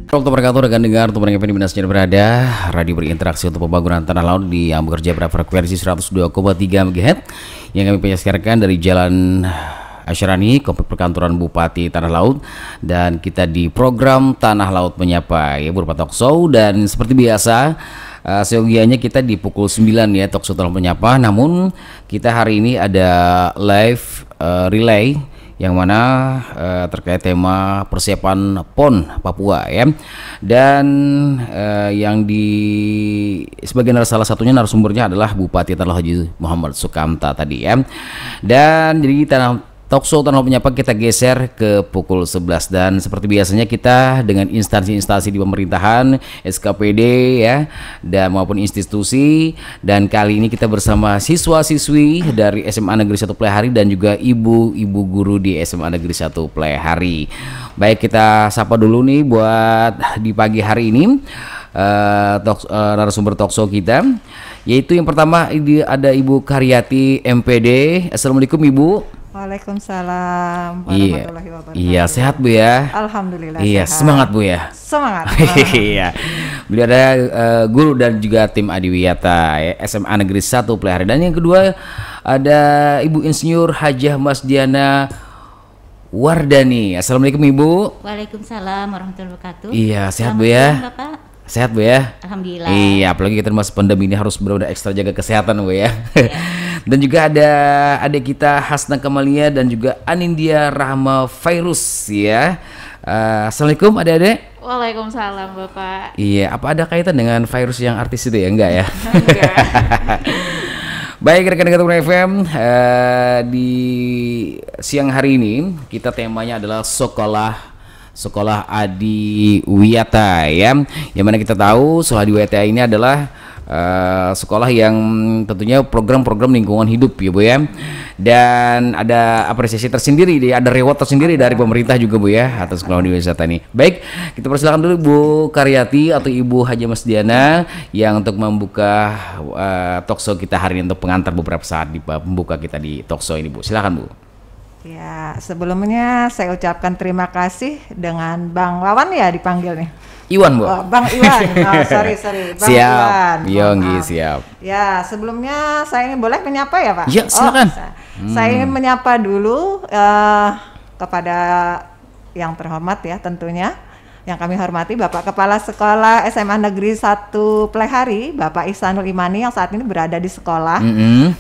Untuk wabarakatuh rekan dengar, untuk mereka yang dimanapun berada, radio berinteraksi untuk pembangunan tanah laut yang bekerja pada frekuensi 102,3 MHz yang kami siarkan dari Jalan Asyarani, Komplek Perkantoran Bupati Tanah Laut, dan kita di program Tanah Laut Menyapa ya berupa talkshow. Dan seperti biasa seyogianya kita di pukul 9 ya talkshow Tanah Laut Menyapa. Namun kita hari ini ada live relay yang mana terkait tema persiapan PON Papua ya, dan yang di sebagian salah satunya narasumbernya adalah Bupati Tanah Laut Haji Muhammad Sukamta tadi ya. Dan jadi talkshow Tanah Laut Menyapa kita geser ke pukul 11, dan seperti biasanya kita dengan instansi-instansi di pemerintahan, SKPD ya, dan maupun institusi. Dan kali ini kita bersama siswa-siswi dari SMA Negeri 1 Plehari dan juga ibu-ibu guru di SMA Negeri 1 Plehari. Baik, kita sapa dulu nih buat di pagi hari ini narasumber talkshow kita, yaitu yang pertama ada Ibu Karyati MPD. Assalamualaikum Ibu. Waalaikumsalam warahmatullahi wabarakatuh. Iya, sehat Bu ya? Alhamdulillah iya, sehat. Semangat Bu ya? Semangat. Iya. Beliau ada guru dan juga tim Adiwiyata ya, SMA Negeri 1 Plehari. Dan yang kedua ada Ibu Insinyur Hajah Masdiana Wardani. Assalamualaikum Ibu. Waalaikumsalam warahmatullahi wabarakatuh. Iya, sehat Selamat Bu ya? siang, Bapak. Sehat Bu ya? Alhamdulillah. Iya, apalagi kita masuk pandemi ini harus benar-benar ekstra jaga kesehatan Bu ya. Dan juga ada adik kita Hasna Kamalia dan juga Anindya Rahma Virus ya. Assalamualaikum adik-adik. Waalaikumsalam Bapak. Iya, apa ada kaitan dengan virus yang artis itu ya? Enggak ya? Enggak. Baik rekan-rekan FM, di siang hari ini kita temanya adalah Sekolah Adiwiyata ya. Yang mana kita tahu Sekolah Adiwiyata ini adalah sekolah yang tentunya program-program lingkungan hidup ya Bu ya. Dan ada apresiasi tersendiri, ada reward tersendiri dari pemerintah juga Bu ya atas Sekolah Adiwiyata ini. Baik, kita persilakan dulu Bu Karyati atau Ibu Hajah Masdiana yang untuk membuka talkshow kita hari ini, untuk pengantar beberapa saat di pembuka kita di talkshow ini Bu. Silakan Bu. Ya, sebelumnya saya ucapkan terima kasih dengan Bang Wawan ya dipanggil nih. Iwan Bu. Oh, Bang Iwan. Oh, sorry. Bang siap. Iwan. Yonggi siap. Ya, sebelumnya saya ingin boleh menyapa ya Pak? Ya, silakan. Saya ingin menyapa dulu kepada yang terhormat ya tentunya. Yang kami hormati Bapak Kepala Sekolah SMA Negeri 1 Plehari, Bapak Ihsanul Imani yang saat ini berada di sekolah.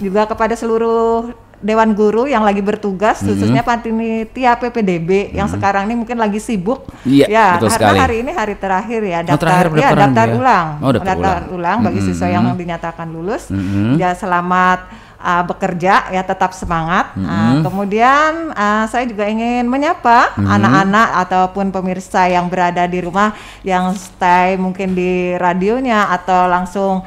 Juga kepada seluruh Dewan Guru yang lagi bertugas, khususnya panitia PPDB yang sekarang ini mungkin lagi sibuk. Iya, ya, betul karena sekali. hari ini hari terakhir ya, daftar daftar ulang bagi siswa yang dinyatakan lulus. Ya, selamat bekerja ya, tetap semangat. Kemudian saya juga ingin menyapa anak-anak ataupun pemirsa yang berada di rumah yang stay mungkin di radionya atau langsung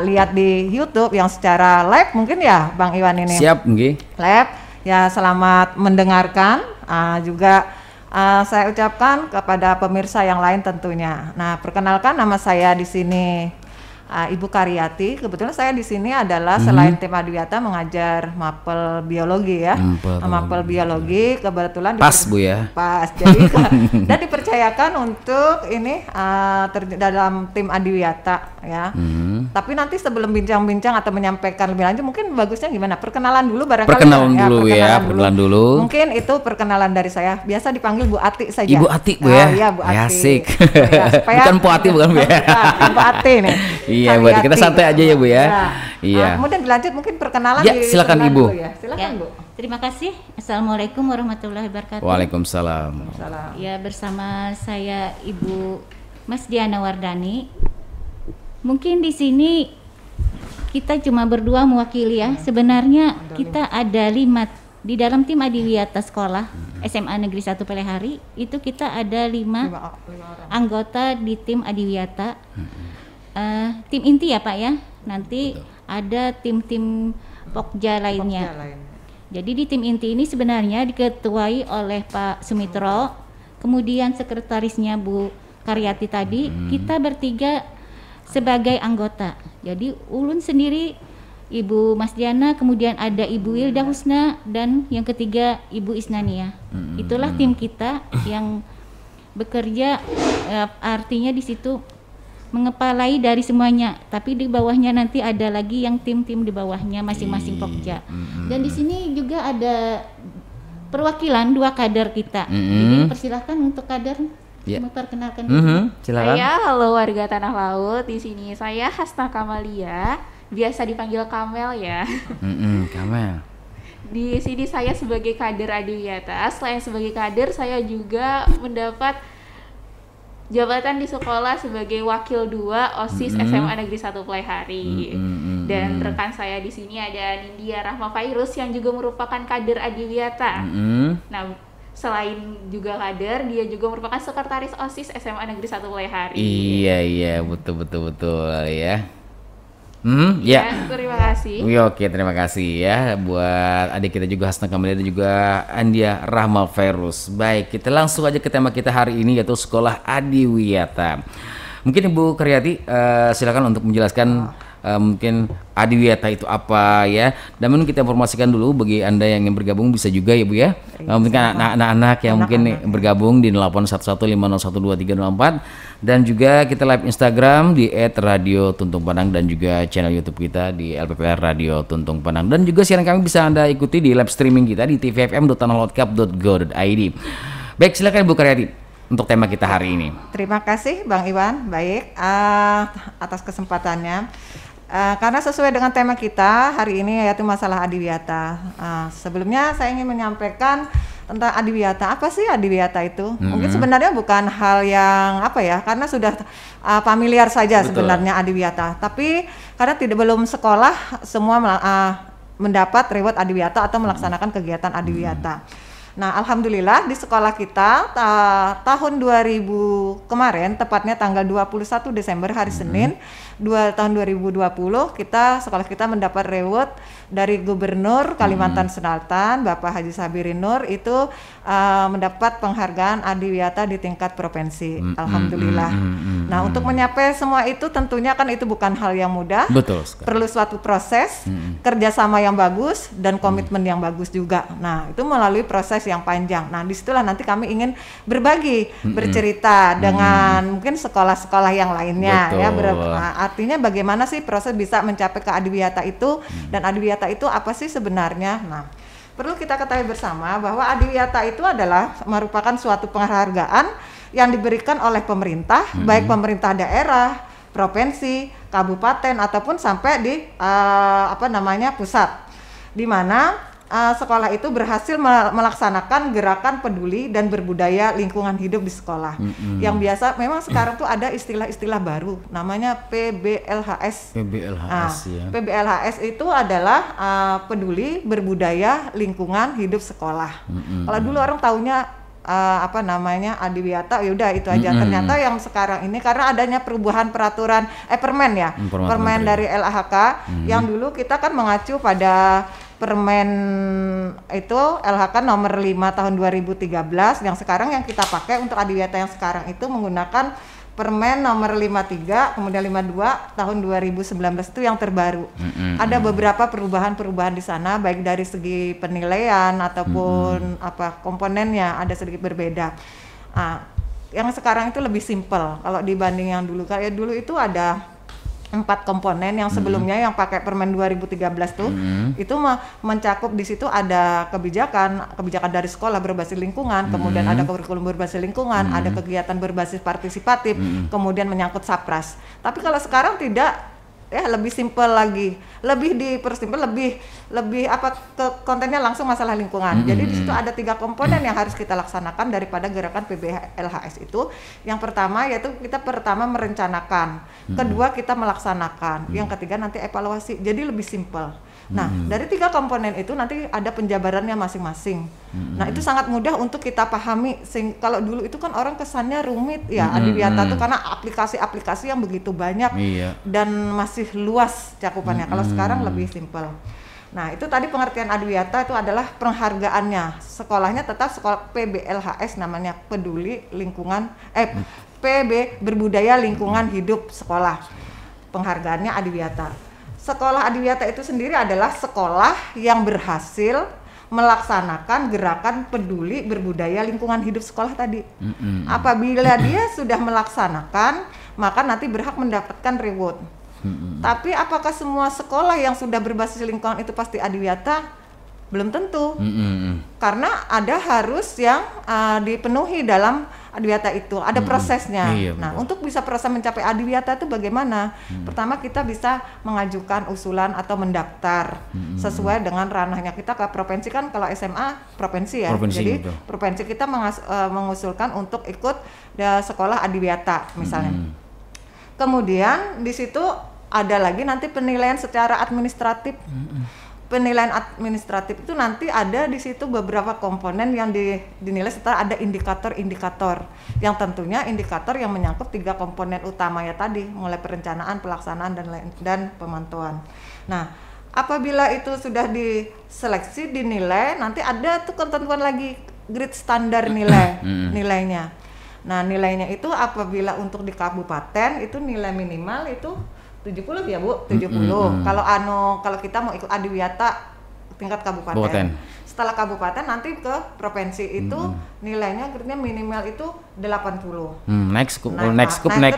lihat di YouTube yang secara live mungkin ya Bang Iwan ini. Siap, nggih. Live ya, selamat mendengarkan. Juga saya ucapkan kepada pemirsa yang lain tentunya. Nah, perkenalkan nama saya di sini Ibu Karyati. Kebetulan saya di sini adalah selain tim Adiwiyata mengajar mapel biologi ya. Mapel biologi kebetulan pas Bu ya. Pas. Jadi dan dipercayakan untuk ini dalam tim Adiwiyata ya. Tapi nanti sebelum bincang-bincang atau menyampaikan lebih lanjut, mungkin bagusnya gimana? Perkenalan dulu barangkali. Perkenalan dulu. Mungkin itu perkenalan dari saya. Biasa dipanggil Bu Ati saja. Ibu Ati Bu ya. Iya, Bu Ati. Asik. Ya, Bukan Bu Ati bukan Bu ya. Bu Ati nih. Iya, buat kita santai aja ya Bu ya. Iya. Kemudian dilanjut mungkin perkenalan ya, silakan Ibu. Ya. Silakan Bu. Terima kasih. Assalamualaikum warahmatullahi wabarakatuh. Waalaikumsalam. Ya, bersama saya Ibu Masdiana Wardani. Mungkin di sini kita cuma berdua mewakili ya. Sebenarnya kita ada 5 di dalam tim Adiwiyata sekolah SMA Negeri 1 Plehari. Itu kita ada 5 anggota di tim Adiwiyata. Tim inti ya Pak ya. Nanti ada tim-tim Pokja lainnya. Jadi di tim inti ini sebenarnya diketuai oleh Pak Sumitro, kemudian sekretarisnya Bu Karyati tadi. Kita bertiga sebagai anggota. Jadi ulun sendiri, Ibu Masdiana, kemudian ada Ibu Wilda Husna, dan yang ketiga Ibu Isnania. Itulah tim kita yang bekerja, artinya di situ mengepalai dari semuanya, tapi di bawahnya nanti ada lagi yang tim-tim di bawahnya masing-masing pokja. Dan di sini juga ada perwakilan 2 kader kita. Jadi persilahkan untuk kader memperkenalkan diri. Silakan. Saya halo warga Tanah Laut, di sini saya Hasna Kamalia, biasa dipanggil Kamel ya. Kamel. Di sini saya sebagai kader Adiwiyata. Selain sebagai kader, saya juga mendapat jabatan di sekolah sebagai wakil 2 OSIS SMA Negeri 1 Playhari. Dan rekan saya di sini ada Nindya Rahma Fairuz yang juga merupakan kader Adiwiyata. Nah, selain juga kader, dia juga merupakan sekretaris OSIS SMA Negeri 1 Playhari. Iya, betul ya. Ya, terima kasih. Oke, terima kasih ya buat adik kita juga Hasna Kamalia dan juga Nindya Rahma Fairuz. Baik, kita langsung aja ke tema kita hari ini yaitu Sekolah Adiwiyata. Mungkin Ibu Karyati silakan untuk menjelaskan mungkin Adiwiyata itu apa ya, dan mungkin kita informasikan dulu bagi Anda yang ingin bergabung bisa juga ya Bu ya, mungkin anak-anak yang mungkin bergabung di 811501234 dan juga kita live Instagram di @radio_tuntung_padang dan juga channel YouTube kita di LPPR Radio Tuntung Padang, dan juga siaran kami bisa Anda ikuti di live streaming kita di tvfm.tanahlotkap.go.id. Baik, silakan Bu Karyati untuk tema kita hari ini. Terima kasih Bang Iwan, baik atas kesempatannya. Karena sesuai dengan tema kita hari ini yaitu masalah Adiwiyata. Sebelumnya saya ingin menyampaikan tentang Adiwiyata. Apa sih Adiwiyata itu? Mungkin sebenarnya bukan hal yang apa ya, karena sudah familiar saja. Betul. Sebenarnya Adiwiyata. Tapi karena belum sekolah semua mendapat reward Adiwiyata atau melaksanakan kegiatan Adiwiyata. Nah, alhamdulillah di sekolah kita tahun 2000 kemarin, tepatnya tanggal 21 Desember hari Senin tahun 2020, sekolah kita mendapat reward dari Gubernur Kalimantan Selatan, Bapak Haji Sabirin Nur, itu mendapat penghargaan Adiwiyata di tingkat provinsi. Alhamdulillah. Nah, untuk mencapai semua itu tentunya kan itu bukan hal yang mudah. Betul sekali. Perlu suatu proses, kerjasama yang bagus dan komitmen yang bagus juga. Nah, itu melalui proses yang panjang. Nah, disitulah nanti kami ingin berbagi, bercerita dengan mungkin sekolah-sekolah yang lainnya. Betul. Ya, artinya bagaimana sih proses bisa mencapai ke Adiwiyata itu, dan Adiwiyata itu apa sih sebenarnya. Nah, perlu kita ketahui bersama bahwa Adiwiyata itu adalah merupakan suatu penghargaan yang diberikan oleh pemerintah, baik pemerintah daerah, provinsi, kabupaten ataupun sampai di pusat, di mana sekolah itu berhasil melaksanakan gerakan peduli dan berbudaya lingkungan hidup di sekolah. Yang biasa memang sekarang tuh ada istilah-istilah baru namanya PBLHS. Ya. PBLHS itu adalah peduli berbudaya lingkungan hidup sekolah. Kalau dulu orang taunya Adiwiyata, yaudah itu aja. Ternyata yang sekarang ini karena adanya perubahan peraturan permen ya, permen dari LHK yang dulu kita kan mengacu pada Permen itu LHK nomor 5 tahun 2013, yang sekarang yang kita pakai untuk Adiwiyata yang sekarang itu menggunakan Permen nomor 53 kemudian 52 tahun 2019 itu yang terbaru. Ada beberapa perubahan-perubahan di sana baik dari segi penilaian ataupun komponennya ada sedikit berbeda. Yang sekarang itu lebih simpel kalau dibanding yang dulu. Kayak dulu itu ada 4 komponen yang sebelumnya yang pakai Permen 2013 tuh itu mencakup di situ ada kebijakan dari sekolah berbasis lingkungan, kemudian ada kurikulum berbasis lingkungan, ada kegiatan berbasis partisipatif, kemudian menyangkut SAPRAS. Tapi kalau sekarang tidak, ya lebih simpel lagi, lebih dipersimpel, lebih kontennya langsung masalah lingkungan. Jadi di situ ada 3 komponen yang harus kita laksanakan daripada gerakan PBLHS itu. Yang pertama yaitu kita merencanakan, kedua kita melaksanakan, yang ketiga nanti evaluasi. Jadi lebih simpel. Nah, dari 3 komponen itu nanti ada penjabarannya masing-masing. Nah, itu sangat mudah untuk kita pahami. Kalau dulu itu kan orang kesannya rumit ya, Adiwiyata itu karena aplikasi-aplikasi yang begitu banyak dan masih luas cakupannya. Kalau sekarang lebih simpel. Nah, itu tadi pengertian Adiwiyata itu adalah penghargaannya. Sekolahnya tetap sekolah PBLHS namanya, peduli lingkungan PB berbudaya lingkungan hidup sekolah. Penghargaannya Adiwiyata. Sekolah Adiwiyata itu sendiri adalah sekolah yang berhasil melaksanakan gerakan peduli berbudaya lingkungan hidup sekolah tadi. Apabila dia sudah melaksanakan, maka nanti berhak mendapatkan reward. Tapi apakah semua sekolah yang sudah berbasis lingkungan itu pasti adiwiyata? Belum tentu. Karena ada harus yang dipenuhi dalam adiwiyata itu, ada prosesnya. Nah, untuk bisa proses mencapai adiwiyata itu bagaimana? Pertama kita bisa mengajukan usulan atau mendaftar sesuai dengan ranahnya. Kita ke provinsi kan, kalau SMA provinsi ya. Jadi provinsi kita mengusulkan untuk ikut sekolah adiwiyata misalnya. Kemudian di situ ada lagi nanti penilaian secara administratif. Penilaian administratif itu nanti ada di situ beberapa komponen yang dinilai setelah ada indikator-indikator yang tentunya indikator yang menyangkut 3 komponen utama ya tadi, mulai perencanaan, pelaksanaan dan pemantauan. Nah, apabila itu sudah diseleksi, dinilai, nanti ada tuh ketentuan lagi grid standar nilainya. Nah, nilainya itu apabila untuk di kabupaten itu nilai minimal itu 70 ya Bu, 70. Kalau kita mau ikut adiwiyata tingkat kabupaten. Setelah kabupaten nanti ke provinsi itu nilainya gradnya minimal itu 80. Naik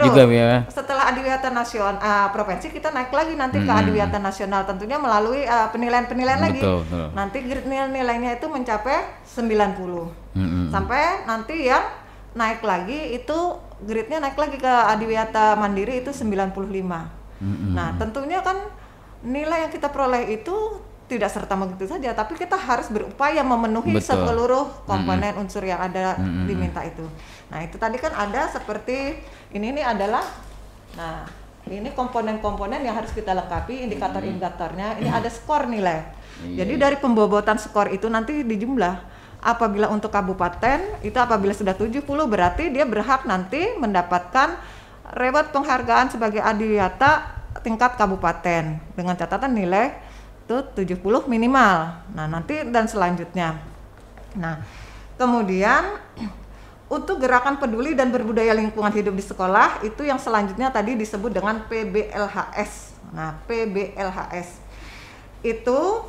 juga ya. Setelah adiwiyata nasional provinsi kita naik lagi nanti ke adiwiyata nasional, tentunya melalui penilaian lagi. Betul. Nanti grade nilainya itu mencapai 90. Sampai nanti yang naik lagi itu grade-nya naik lagi ke adiwiyata mandiri itu 95. Nah, tentunya kan nilai yang kita peroleh itu tidak serta begitu saja, tapi kita harus berupaya memenuhi seluruh komponen unsur yang ada diminta itu. Nah, itu tadi kan ada seperti ini adalah, nah ini komponen-komponen yang harus kita lengkapi, indikator-indikatornya. Ini ada skor nilai. Jadi dari pembobotan skor itu nanti dijumlah. Apabila untuk kabupaten itu apabila sudah 70 berarti dia berhak nanti mendapatkan reward penghargaan sebagai adiwiyata tingkat kabupaten dengan catatan nilai itu 70 minimal. Nah, nanti dan selanjutnya. Nah, kemudian untuk gerakan peduli dan berbudaya lingkungan hidup di sekolah itu yang selanjutnya tadi disebut dengan PBLHS. Nah, PBLHS itu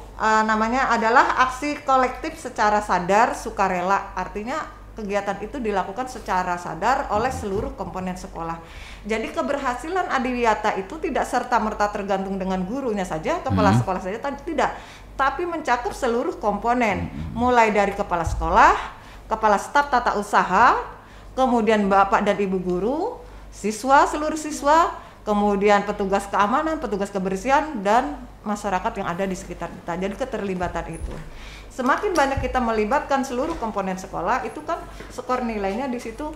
namanya adalah aksi kolektif secara sadar sukarela. Artinya kegiatan itu dilakukan secara sadar oleh seluruh komponen sekolah. Jadi keberhasilan adiwiyata itu tidak serta-merta tergantung dengan gurunya saja, kepala sekolah saja, tidak. Tapi mencakup seluruh komponen, mulai dari kepala sekolah, kepala staf tata usaha, kemudian bapak dan ibu guru, siswa, seluruh siswa, kemudian petugas keamanan, petugas kebersihan, dan masyarakat yang ada di sekitar kita. Jadi keterlibatan itu. Semakin banyak kita melibatkan seluruh komponen sekolah, itu kan skor nilainya di situ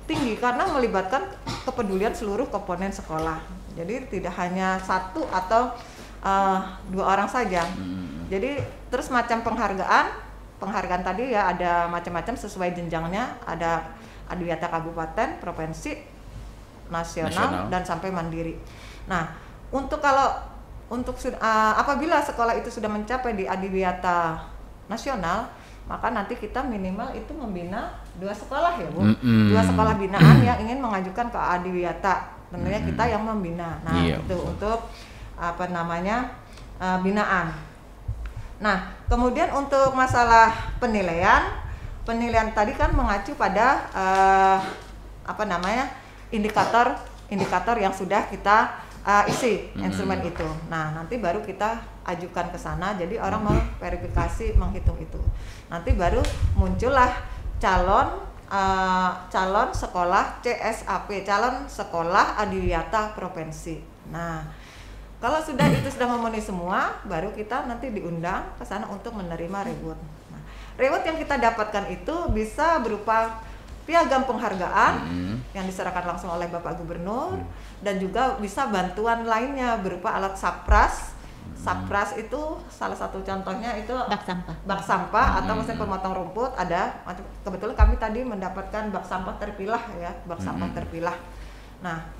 tinggi karena melibatkan kepedulian seluruh komponen sekolah. Jadi tidak hanya 1 atau 2 orang saja. Jadi terus macam penghargaan tadi ya ada macam-macam sesuai jenjangnya, ada adiwiyata kabupaten, provinsi, nasional dan sampai mandiri. Nah, apabila sekolah itu sudah mencapai di adiwiyata nasional, maka nanti kita minimal itu membina 2 sekolah ya Bu, 2 sekolah binaan yang ingin mengajukan ke adiwiyata, tentunya kita yang membina. Nah itu untuk binaan. Nah kemudian untuk masalah penilaian tadi kan mengacu pada indikator yang sudah kita isi instrumen itu. Nah nanti baru kita ajukan ke sana, jadi orang mau verifikasi menghitung itu. Nanti baru muncullah calon sekolah CSAP, calon sekolah adiwiyata provinsi. Nah kalau sudah memenuhi semua, baru kita nanti diundang ke sana untuk menerima reward. Nah, reward yang kita dapatkan itu bisa berupa piagam penghargaan yang diserahkan langsung oleh Bapak Gubernur, dan juga bisa bantuan lainnya berupa alat sapras. Sapras itu salah satu contohnya itu bak sampah atau mesin pemotong rumput. Ada kebetulan kami tadi mendapatkan bak sampah terpilah ya, bak sampah terpilah. Nah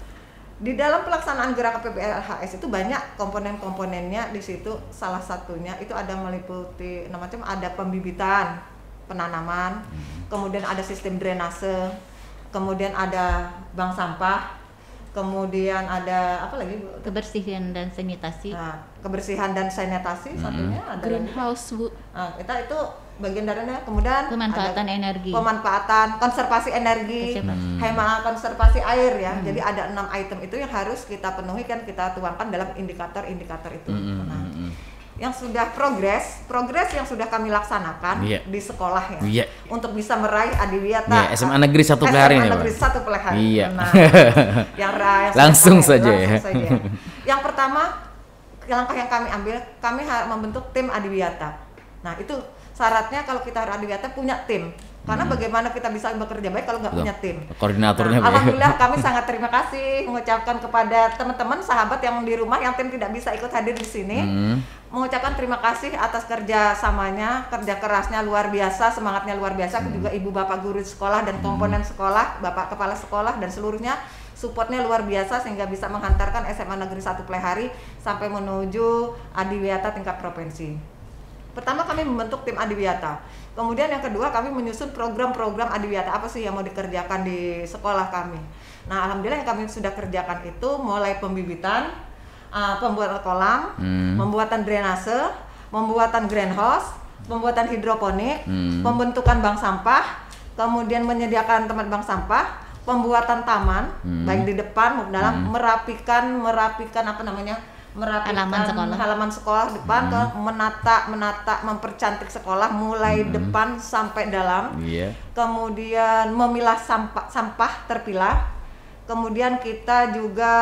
di dalam pelaksanaan gerakan PBLHS itu banyak komponen-komponennya di situ. Salah satunya itu ada meliputi macam ada pembibitan, penanaman, kemudian ada sistem drainase, kemudian ada bank sampah, kemudian ada apa lagi Bu? Kebersihan dan sanitasi. Nah, kebersihan dan sanitasi satunya ada Greenhouse, Bu. Nah, kita itu bagian darinya. Kemudian Pemanfaatan ada energi. pemanfaatan, konservasi energi, hemat konservasi air ya. Jadi ada 6 item itu yang harus kita penuhi, kan kita tuangkan dalam indikator-indikator itu. Nah, yang sudah progres yang sudah kami laksanakan di sekolah ya, untuk bisa meraih adiwiyata SMA Negeri 1 Plehari SMA nih, Negeri Pak. 1 Plehari. Iya. Nah, yang Langsung saja langsung ya. saja. Yang pertama, langkah yang kami ambil, kami harus membentuk tim adiwiyata. Nah, itu syaratnya kalau kita harus adiwiyata punya tim. Karena bagaimana kita bisa bekerja baik kalau nggak punya tim. Koordinatornya, Nah, Pak. alhamdulillah kami sangat terima kasih mengucapkan kepada teman-teman sahabat yang di rumah, yang tim tidak bisa ikut hadir di sini. Mengucapkan terima kasih atas kerja samanya, kerja kerasnya luar biasa, semangatnya luar biasa. Juga ibu bapak guru sekolah dan komponen sekolah, bapak kepala sekolah dan seluruhnya supportnya luar biasa sehingga bisa menghantarkan SMA Negeri 1 Plehari sampai menuju adiwiyata tingkat provinsi. Pertama kami membentuk tim adiwiyata. Kemudian yang kedua kami menyusun program-program adiwiyata apa sih yang mau dikerjakan di sekolah kami. Nah, alhamdulillah yang kami sudah kerjakan itu mulai pembibitan, pembuatan kolam, pembuatan drainase, pembuatan greenhouse, pembuatan hidroponik, pembentukan bank sampah, kemudian menyediakan tempat bank sampah, pembuatan taman baik di depan maupun dalam, merapikan apa namanya? Halaman sekolah depan, ke menata, mempercantik sekolah mulai depan sampai dalam. Kemudian memilah sampah terpilah. Kemudian kita juga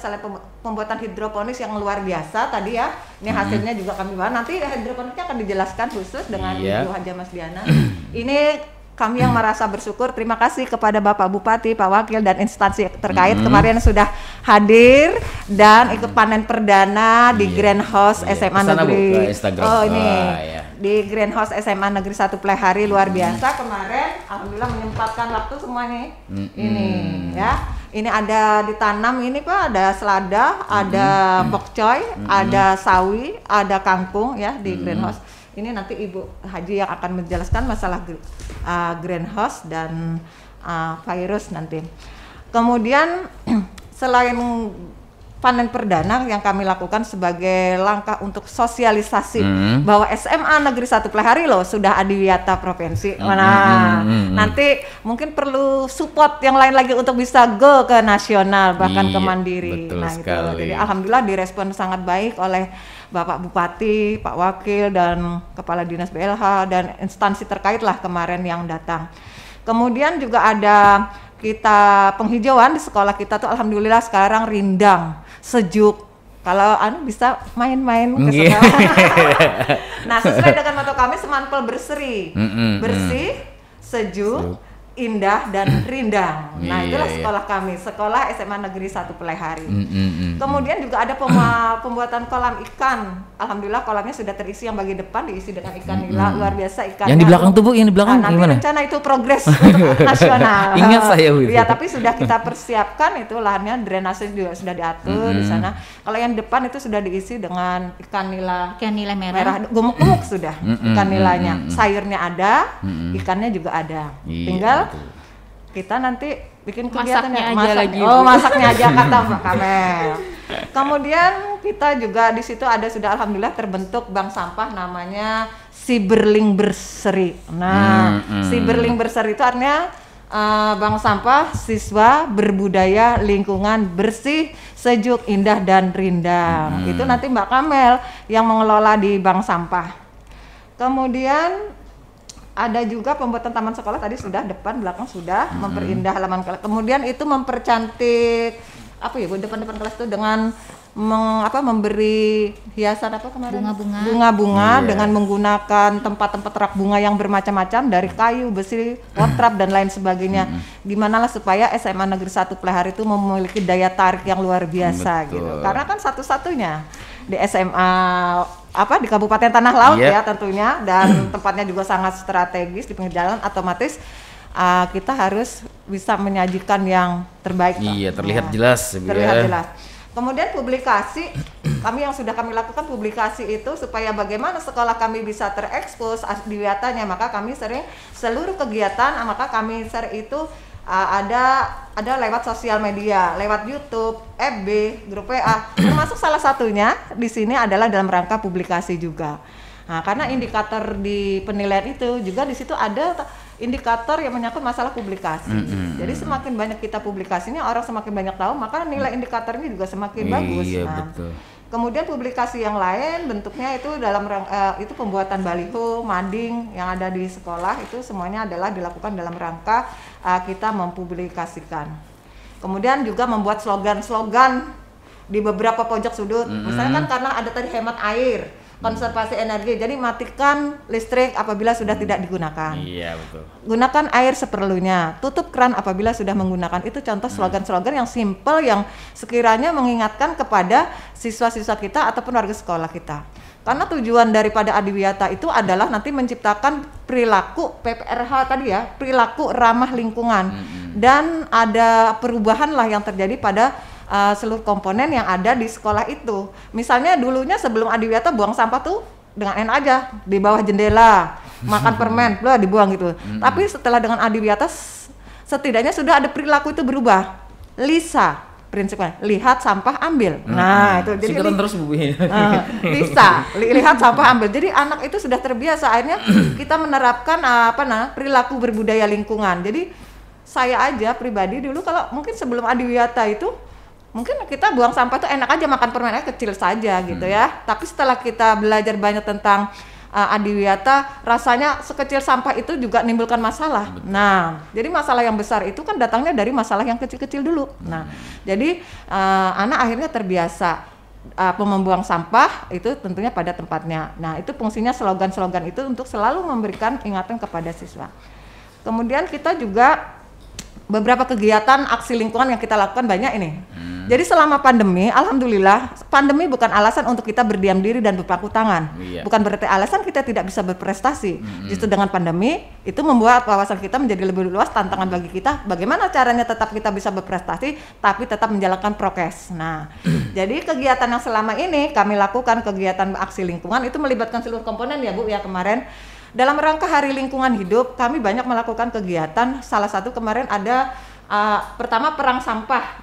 selain pembuatan hidroponis yang luar biasa tadi ya. Ini hasilnya juga kami bahas. Nanti hidroponiknya akan dijelaskan khusus dengan Ibu Haja Mas Diana. Ini kami yang merasa bersyukur, terima kasih kepada Bapak Bupati, Pak Wakil dan instansi terkait kemarin sudah hadir dan ikut panen perdana di Greenhouse SMA Negeri. Di Greenhouse SMA Negeri 1 Plehari luar biasa kemarin. Alhamdulillah menyempatkan waktu semua nih. Ini ya. Ini ada ditanam ini Pak, ada selada, ada bokcoy, ada sawi, ada kangkung ya di Greenhouse. Ini nanti Ibu Haji yang akan menjelaskan masalah greenhouse dan virus nanti. Kemudian selain panen perdana yang kami lakukan sebagai langkah untuk sosialisasi bahwa SMA Negeri 1 Plehari loh sudah adiwiyata provinsi. Nanti mungkin perlu support yang lain lagi untuk bisa go ke nasional bahkan ke mandiri. Betul Itu. sekali. Jadi alhamdulillah direspon sangat baik oleh Bapak Bupati, Pak Wakil dan Kepala Dinas BLH dan instansi terkait lah kemarin yang datang. Kemudian juga ada kita penghijauan di sekolah kita tuh alhamdulillah sekarang rindang, sejuk. Kalau bisa main-main ke sekolah. Nah, sesuai dengan motto kami Semanpel berseri. Bersih, sejuk, indah dan rindang. Nah, itulah sekolah kami, sekolah SMA Negeri 1 Plehari. Kemudian juga ada pembuatan kolam ikan. Alhamdulillah kolamnya sudah terisi, yang bagi depan diisi dengan ikan nila, luar biasa ikan. Yang di belakang tuh Bu, yang di belakang nanti gimana? Rencana itu progres untuk nasional. Ingat saya Bu. Ya, tapi sudah kita persiapkan itu lahannya, drainase juga sudah diatur di sana. Kalau yang depan itu sudah diisi dengan ikan nila merah gemuk-gemuk sudah ikan nilanya. Sayurnya ada, ikannya juga ada. Tinggal kita nanti bikin kegiatannya masaknya aja kata Mbak Kamel. Kemudian kita juga di situ sudah alhamdulillah terbentuk bank sampah namanya Siberling Berseri. Nah, Siberling Berseri itu artinya bank sampah siswa berbudaya lingkungan bersih, sejuk, indah dan rindang. Itu nanti Mbak Kamel yang mengelola di bank sampah. Kemudian ada juga pembuatan taman sekolah tadi sudah, depan belakang sudah, memperindah halaman kelas. Kemudian itu mempercantik depan kelas itu dengan memberi hiasan kemarin? Bunga-bunga dengan menggunakan tempat-tempat rak bunga yang bermacam-macam dari kayu, besi, wotrap dan lain sebagainya. Gimana lah supaya SMA Negeri 1 Plehari itu memiliki daya tarik yang luar biasa gitu. Karena kan satu-satunya di SMA di Kabupaten Tanah Laut ya tentunya, dan tempatnya juga sangat strategis di pinggir jalan, otomatis kita harus bisa menyajikan yang terbaik. Terlihat jelas. Terlihat jelas. Kemudian publikasi, kami yang sudah kami lakukan publikasi itu supaya bagaimana sekolah kami bisa terekspos adiwiyatanya, maka kami sering seluruh kegiatan, maka kami sering itu ada lewat sosial media, lewat YouTube, FB, grup WA, termasuk salah satunya di sini adalah dalam rangka publikasi juga. Nah, karena indikator di penilaian itu juga di situ ada indikator yang menyangkut masalah publikasi. Jadi semakin banyak kita publikasinya, orang semakin banyak tahu, maka nilai indikatornya juga semakin bagus. Iya, Nah, betul. kemudian publikasi yang lain bentuknya itu dalam itu pembuatan baliho, mading yang ada di sekolah itu semuanya adalah dilakukan dalam rangka kita mempublikasikan. Kemudian juga membuat slogan-slogan di beberapa pojok sudut. Misalnya kan karena ada tadi hemat air, konservasi energi, jadi matikan listrik apabila sudah tidak digunakan. Iya, betul. Gunakan air seperlunya, tutup keran apabila sudah menggunakan. Itu contoh slogan-slogan yang simple yang sekiranya mengingatkan kepada siswa-siswa kita ataupun warga sekolah kita. Karena tujuan daripada Adiwiyata itu adalah nanti menciptakan perilaku PPRH tadi ya, perilaku ramah lingkungan. Dan ada perubahan lah yang terjadi pada seluruh komponen yang ada di sekolah itu. Misalnya dulunya sebelum Adiwiyata buang sampah tuh dengan enak aja di bawah jendela, makan permen, lah dibuang gitu. Tapi setelah dengan Adiwiyata setidaknya sudah ada perilaku itu berubah. LISA prinsipnya, lihat sampah ambil. Nah, itu jadi singkatan terus Bu. LISA, lihat sampah ambil. Jadi anak itu sudah terbiasa, akhirnya kita menerapkan perilaku berbudaya lingkungan. Jadi saya aja pribadi dulu kalau mungkin sebelum Adiwiyata itu mungkin kita buang sampah itu enak aja, makan permennya kecil saja gitu ya. Tapi setelah kita belajar banyak tentang Adiwiyata, rasanya sekecil sampah itu juga menimbulkan masalah. Nah, jadi masalah yang besar itu kan datangnya dari masalah yang kecil-kecil dulu. Nah, jadi anak akhirnya terbiasa membuang sampah itu tentunya pada tempatnya. Nah, itu fungsinya slogan-slogan itu untuk selalu memberikan ingatan kepada siswa. Kemudian kita juga beberapa kegiatan aksi lingkungan yang kita lakukan banyak ini. Jadi selama pandemi, alhamdulillah, pandemi bukan alasan untuk kita berdiam diri dan berpangku tangan. Bukan berarti alasan kita tidak bisa berprestasi. Justru dengan pandemi itu membuat wawasan kita menjadi lebih luas, tantangan bagi kita. Bagaimana caranya tetap kita bisa berprestasi, tapi tetap menjalankan prokes. Nah, jadi kegiatan yang selama ini kami lakukan, kegiatan aksi lingkungan itu melibatkan seluruh komponen ya Bu ya kemarin. Dalam rangka Hari Lingkungan Hidup, kami banyak melakukan kegiatan. Salah satu kemarin ada pertama perang sampah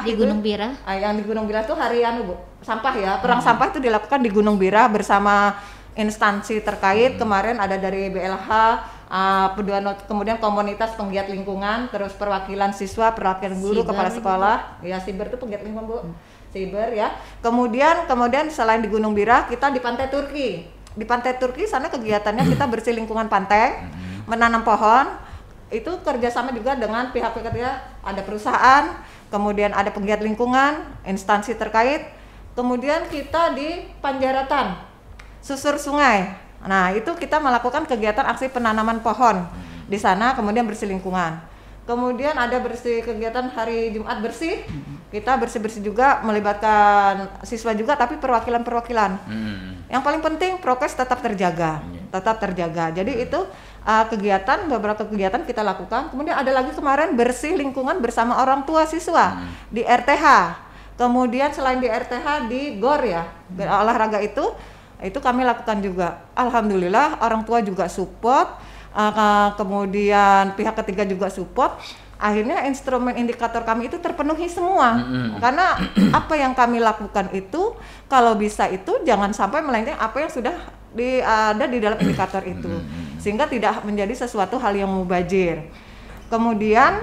Di itu, Gunung Bira. yang di Gunung Bira itu hari Bu, sampah ya. Perang sampah itu dilakukan di Gunung Bira bersama instansi terkait. Kemarin ada dari BLH, kemudian komunitas penggiat lingkungan, terus perwakilan siswa, perwakilan guru, Siber kepala sekolah. Ya, Siber itu penggiat lingkungan Bu. Siber ya. Kemudian selain di Gunung Bira, kita di Pantai Turki. Di Pantai Turki sana kegiatannya kita bersih lingkungan pantai, menanam pohon. Itu kerjasama juga dengan pihak-pihak ketiga, ada perusahaan, kemudian ada penggiat lingkungan, instansi terkait. Kemudian kita di Panjaratan, susur sungai. Nah, itu kita melakukan kegiatan aksi penanaman pohon di sana, kemudian bersih lingkungan. Kemudian ada kegiatan hari Jumat bersih. Kita bersih-bersih juga melibatkan siswa juga, tapi perwakilan-perwakilan. Yang paling penting prokes tetap terjaga. Jadi itu beberapa kegiatan kita lakukan. Kemudian ada lagi kemarin bersih lingkungan bersama orang tua siswa di RTH. Kemudian selain di RTH di GOR ya, olahraga itu kami lakukan juga. Alhamdulillah orang tua juga support, kemudian pihak ketiga juga support. Akhirnya instrumen indikator kami itu terpenuhi semua. Karena apa yang kami lakukan itu kalau bisa itu jangan sampai melenceng apa yang sudah ada di dalam indikator itu. Sehingga tidak menjadi sesuatu hal yang mubazir. Kemudian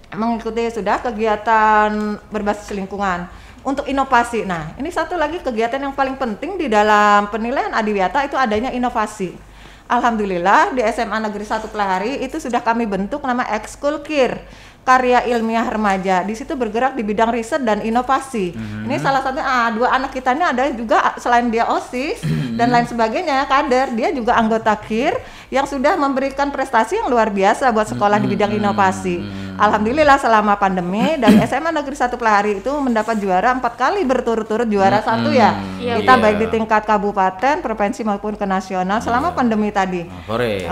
mengikuti sudah kegiatan berbasis lingkungan untuk inovasi. Nah, ini satu lagi kegiatan yang paling penting di dalam penilaian Adiwiyata itu adanya inovasi. Alhamdulillah di SMA Negeri 1 Plehari itu sudah kami bentuk nama Ekskul KIR, Karya Ilmiah Remaja. Di situ bergerak di bidang riset dan inovasi. Ini salah satunya dua anak kita ini ada juga selain dia OSIS dan lain sebagainya, kader, dia juga anggota KIR yang sudah memberikan prestasi yang luar biasa buat sekolah di bidang inovasi. Alhamdulillah selama pandemi dari SMA Negeri 1 Plehari itu mendapat juara 4 kali berturut-turut juara satu ya. Kita baik di tingkat kabupaten, provinsi maupun ke nasional selama pandemi tadi. Hore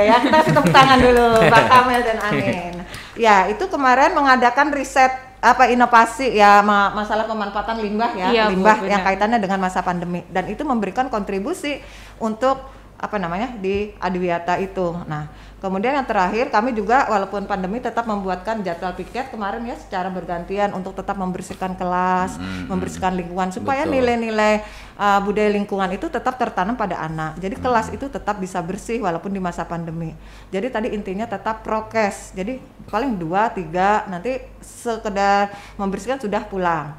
ya, kita kasih tepuk tangan dulu Pak Kamel dan Anin. Ya, itu kemarin mengadakan riset inovasi ya masalah pemanfaatan limbah ya, Iya, Bu, limbah benar. yang kaitannya dengan masa pandemi, dan itu memberikan kontribusi untuk di Adiwiyata itu. Nah, kemudian yang terakhir kami juga walaupun pandemi tetap membuatkan jadwal piket kemarin ya secara bergantian untuk tetap membersihkan kelas, membersihkan lingkungan supaya Betul. nilai-nilai budaya lingkungan itu tetap tertanam pada anak. Jadi kelas itu tetap bisa bersih walaupun di masa pandemi. Jadi tadi intinya tetap prokes. Jadi paling 2-3 nanti sekedar membersihkan sudah pulang.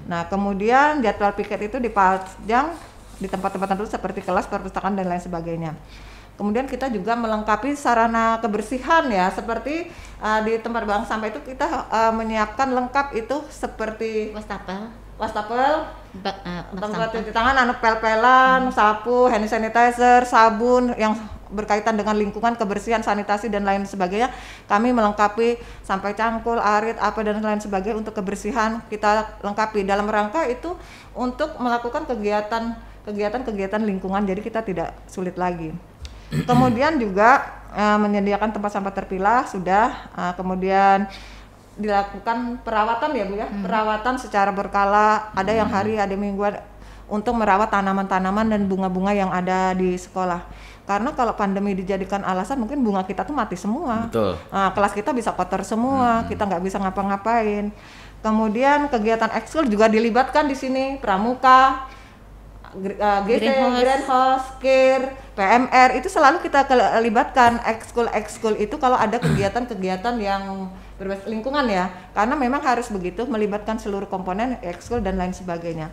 Nah, kemudian jadwal piket itu dipajang di tempat-tempat tertentu seperti kelas, perpustakaan dan lain sebagainya. Kemudian kita juga melengkapi sarana kebersihan ya, seperti di tempat buang sampah itu kita menyiapkan lengkap itu seperti wastafel, tempat cuci tangan, pel-pelan, sapu, hand sanitizer, sabun yang berkaitan dengan lingkungan, kebersihan, sanitasi dan lain sebagainya. Kami melengkapi sampai cangkul, arit, apa dan lain sebagainya untuk kebersihan kita lengkapi dalam rangka itu untuk melakukan kegiatan lingkungan, jadi kita tidak sulit lagi. Kemudian juga menyediakan tempat sampah terpilah sudah, kemudian dilakukan perawatan ya Bu ya, perawatan secara berkala, ada yang hari, ada mingguan untuk merawat tanaman-tanaman dan bunga-bunga yang ada di sekolah. Karena kalau pandemi dijadikan alasan mungkin bunga kita tuh mati semua. Betul. Kelas kita bisa kotor semua, kita nggak bisa ngapa-ngapain. Kemudian kegiatan ekskul juga dilibatkan di sini, pramuka, GT, Greenhouse, KIR, PMR itu selalu kita libatkan ekskul itu kalau ada kegiatan-kegiatan yang berbasis lingkungan ya, karena memang harus begitu melibatkan seluruh komponen ekskul dan lain sebagainya.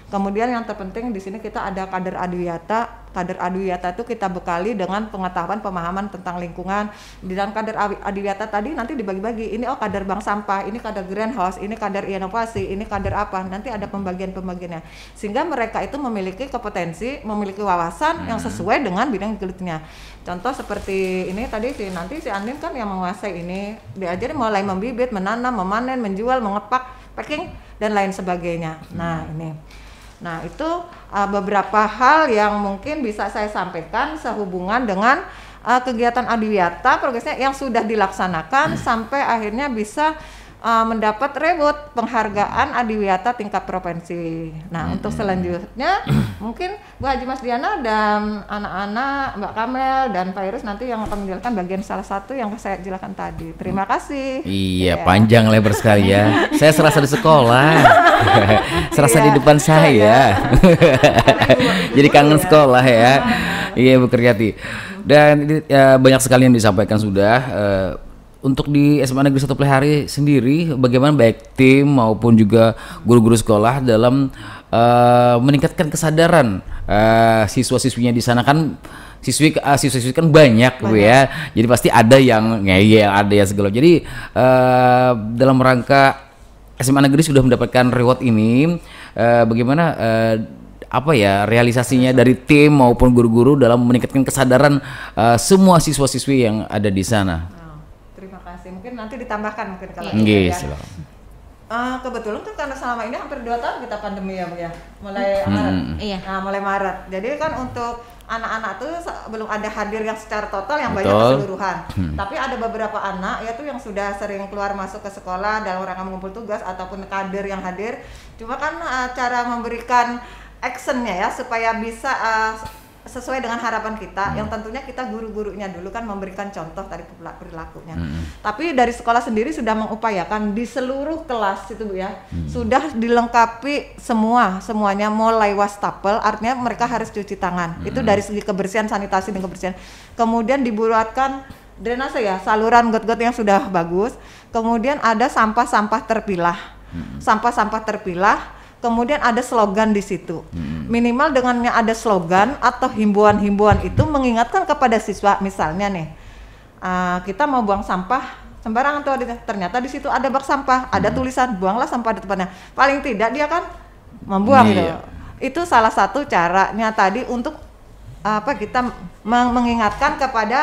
Kemudian yang terpenting di sini kita ada kader Adiwiyata. Kader Adiwiyata itu kita bekali dengan pengetahuan pemahaman tentang lingkungan. Di dalam kader Adiwiyata tadi nanti dibagi-bagi. Ini kader bank sampah, ini kader greenhouse, ini kader inovasi, ini kader apa. Nanti ada pembagian-pembagiannya. Sehingga mereka itu memiliki kompetensi, memiliki wawasan yang sesuai dengan bidang gelitnya. Contoh seperti ini tadi nanti si Andin kan yang menguasai ini. Diajari mulai membibit, menanam, memanen, menjual, mengepak, packing dan lain sebagainya. Nah itu beberapa hal yang mungkin bisa saya sampaikan sehubungan dengan kegiatan Adiwiyata progresnya yang sudah dilaksanakan sampai akhirnya bisa mendapat reward penghargaan Adiwiyata tingkat provinsi. Nah untuk selanjutnya mungkin Bu Haji Mas Diana dan anak-anak Mbak Kamel dan Pak Irus nanti yang akan menjelaskan bagian salah satu yang saya jelaskan tadi. Terima kasih. Iya, panjang lebar sekali ya. Saya serasa di sekolah. Serasa di depan saya. Jadi kangen sekolah ya. Iya Bu Kriati. Dan banyak sekali yang disampaikan sudah. Untuk di SMA Negeri 1 Plehari sendiri, bagaimana baik tim maupun juga guru-guru sekolah dalam meningkatkan kesadaran siswa-siswinya di sana kan siswi kan banyak Bu ya. Jadi pasti ada yang ngeyel, ada yang segala. Jadi dalam rangka SMA Negeri sudah mendapatkan reward ini, bagaimana realisasinya dari tim maupun guru-guru dalam meningkatkan kesadaran semua siswa-siswi yang ada di sana. Terima kasih. Mungkin nanti ditambahkan kalau Yes, ya. Kebetulan kan karena selama ini hampir 2 tahun kita pandemi ya Bu ya. Mulai Maret. Iya. Nah, mulai Maret. Jadi kan untuk anak-anak tuh belum ada hadir yang secara total yang banyak Betul. keseluruhan. Tapi ada beberapa anak ya tuh yang sudah sering keluar masuk ke sekolah dalam rangka mengumpul tugas ataupun kader yang hadir. Cuma kan cara memberikan actionnya ya supaya bisa sesuai dengan harapan kita, yang tentunya kita guru-gurunya dulu kan memberikan contoh dari perilakunya. Tapi dari sekolah sendiri sudah mengupayakan di seluruh kelas itu Bu ya, sudah dilengkapi semuanya mulai wastafel, artinya mereka harus cuci tangan. Itu dari segi kebersihan, sanitasi dan kebersihan. Kemudian dibuatkan drainase ya, saluran got-got yang sudah bagus. Kemudian ada sampah-sampah terpilah. Sampah-sampah terpilah. Kemudian ada slogan di situ. Minimal dengannya ada slogan atau himbauan-himbauan itu mengingatkan kepada siswa, misalnya nih, kita mau buang sampah sembarangan tuh, ternyata di situ ada bak sampah, ada tulisan buanglah sampah di tempatnya. Paling tidak dia kan membuang gitu. Itu salah satu caranya tadi untuk kita mengingatkan kepada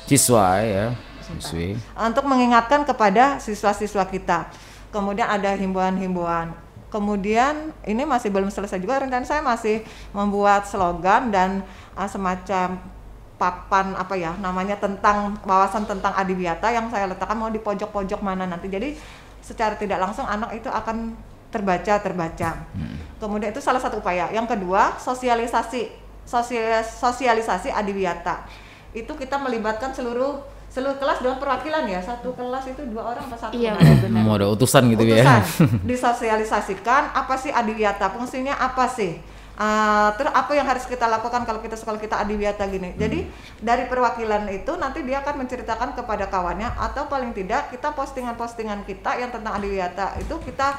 Siswa ya, siswi. Untuk mengingatkan kepada siswa-siswa kita. Kemudian ada himbauan-himbauan. Kemudian ini masih belum selesai juga, rencana saya masih membuat slogan dan semacam papan namanya tentang wawasan tentang Adiwiyata yang saya letakkan mau di pojok-pojok mana nanti. Jadi secara tidak langsung anak itu akan terbaca. Kemudian itu salah satu upaya. Yang kedua, sosialisasi adiwiyata. Itu kita melibatkan seluruh kelas dengan perwakilan ya. Satu kelas itu 2 orang atau 1 Iya, orang. benar. Mau ada utusan gitu ya. Disosialisasikan apa sih adiwiyata, fungsinya apa sih, terus apa yang harus kita lakukan kalau kita sekolah kita adiwiyata gini. Jadi dari perwakilan itu nanti dia akan menceritakan kepada kawannya, atau paling tidak kita postingan kita yang tentang adiwiyata itu kita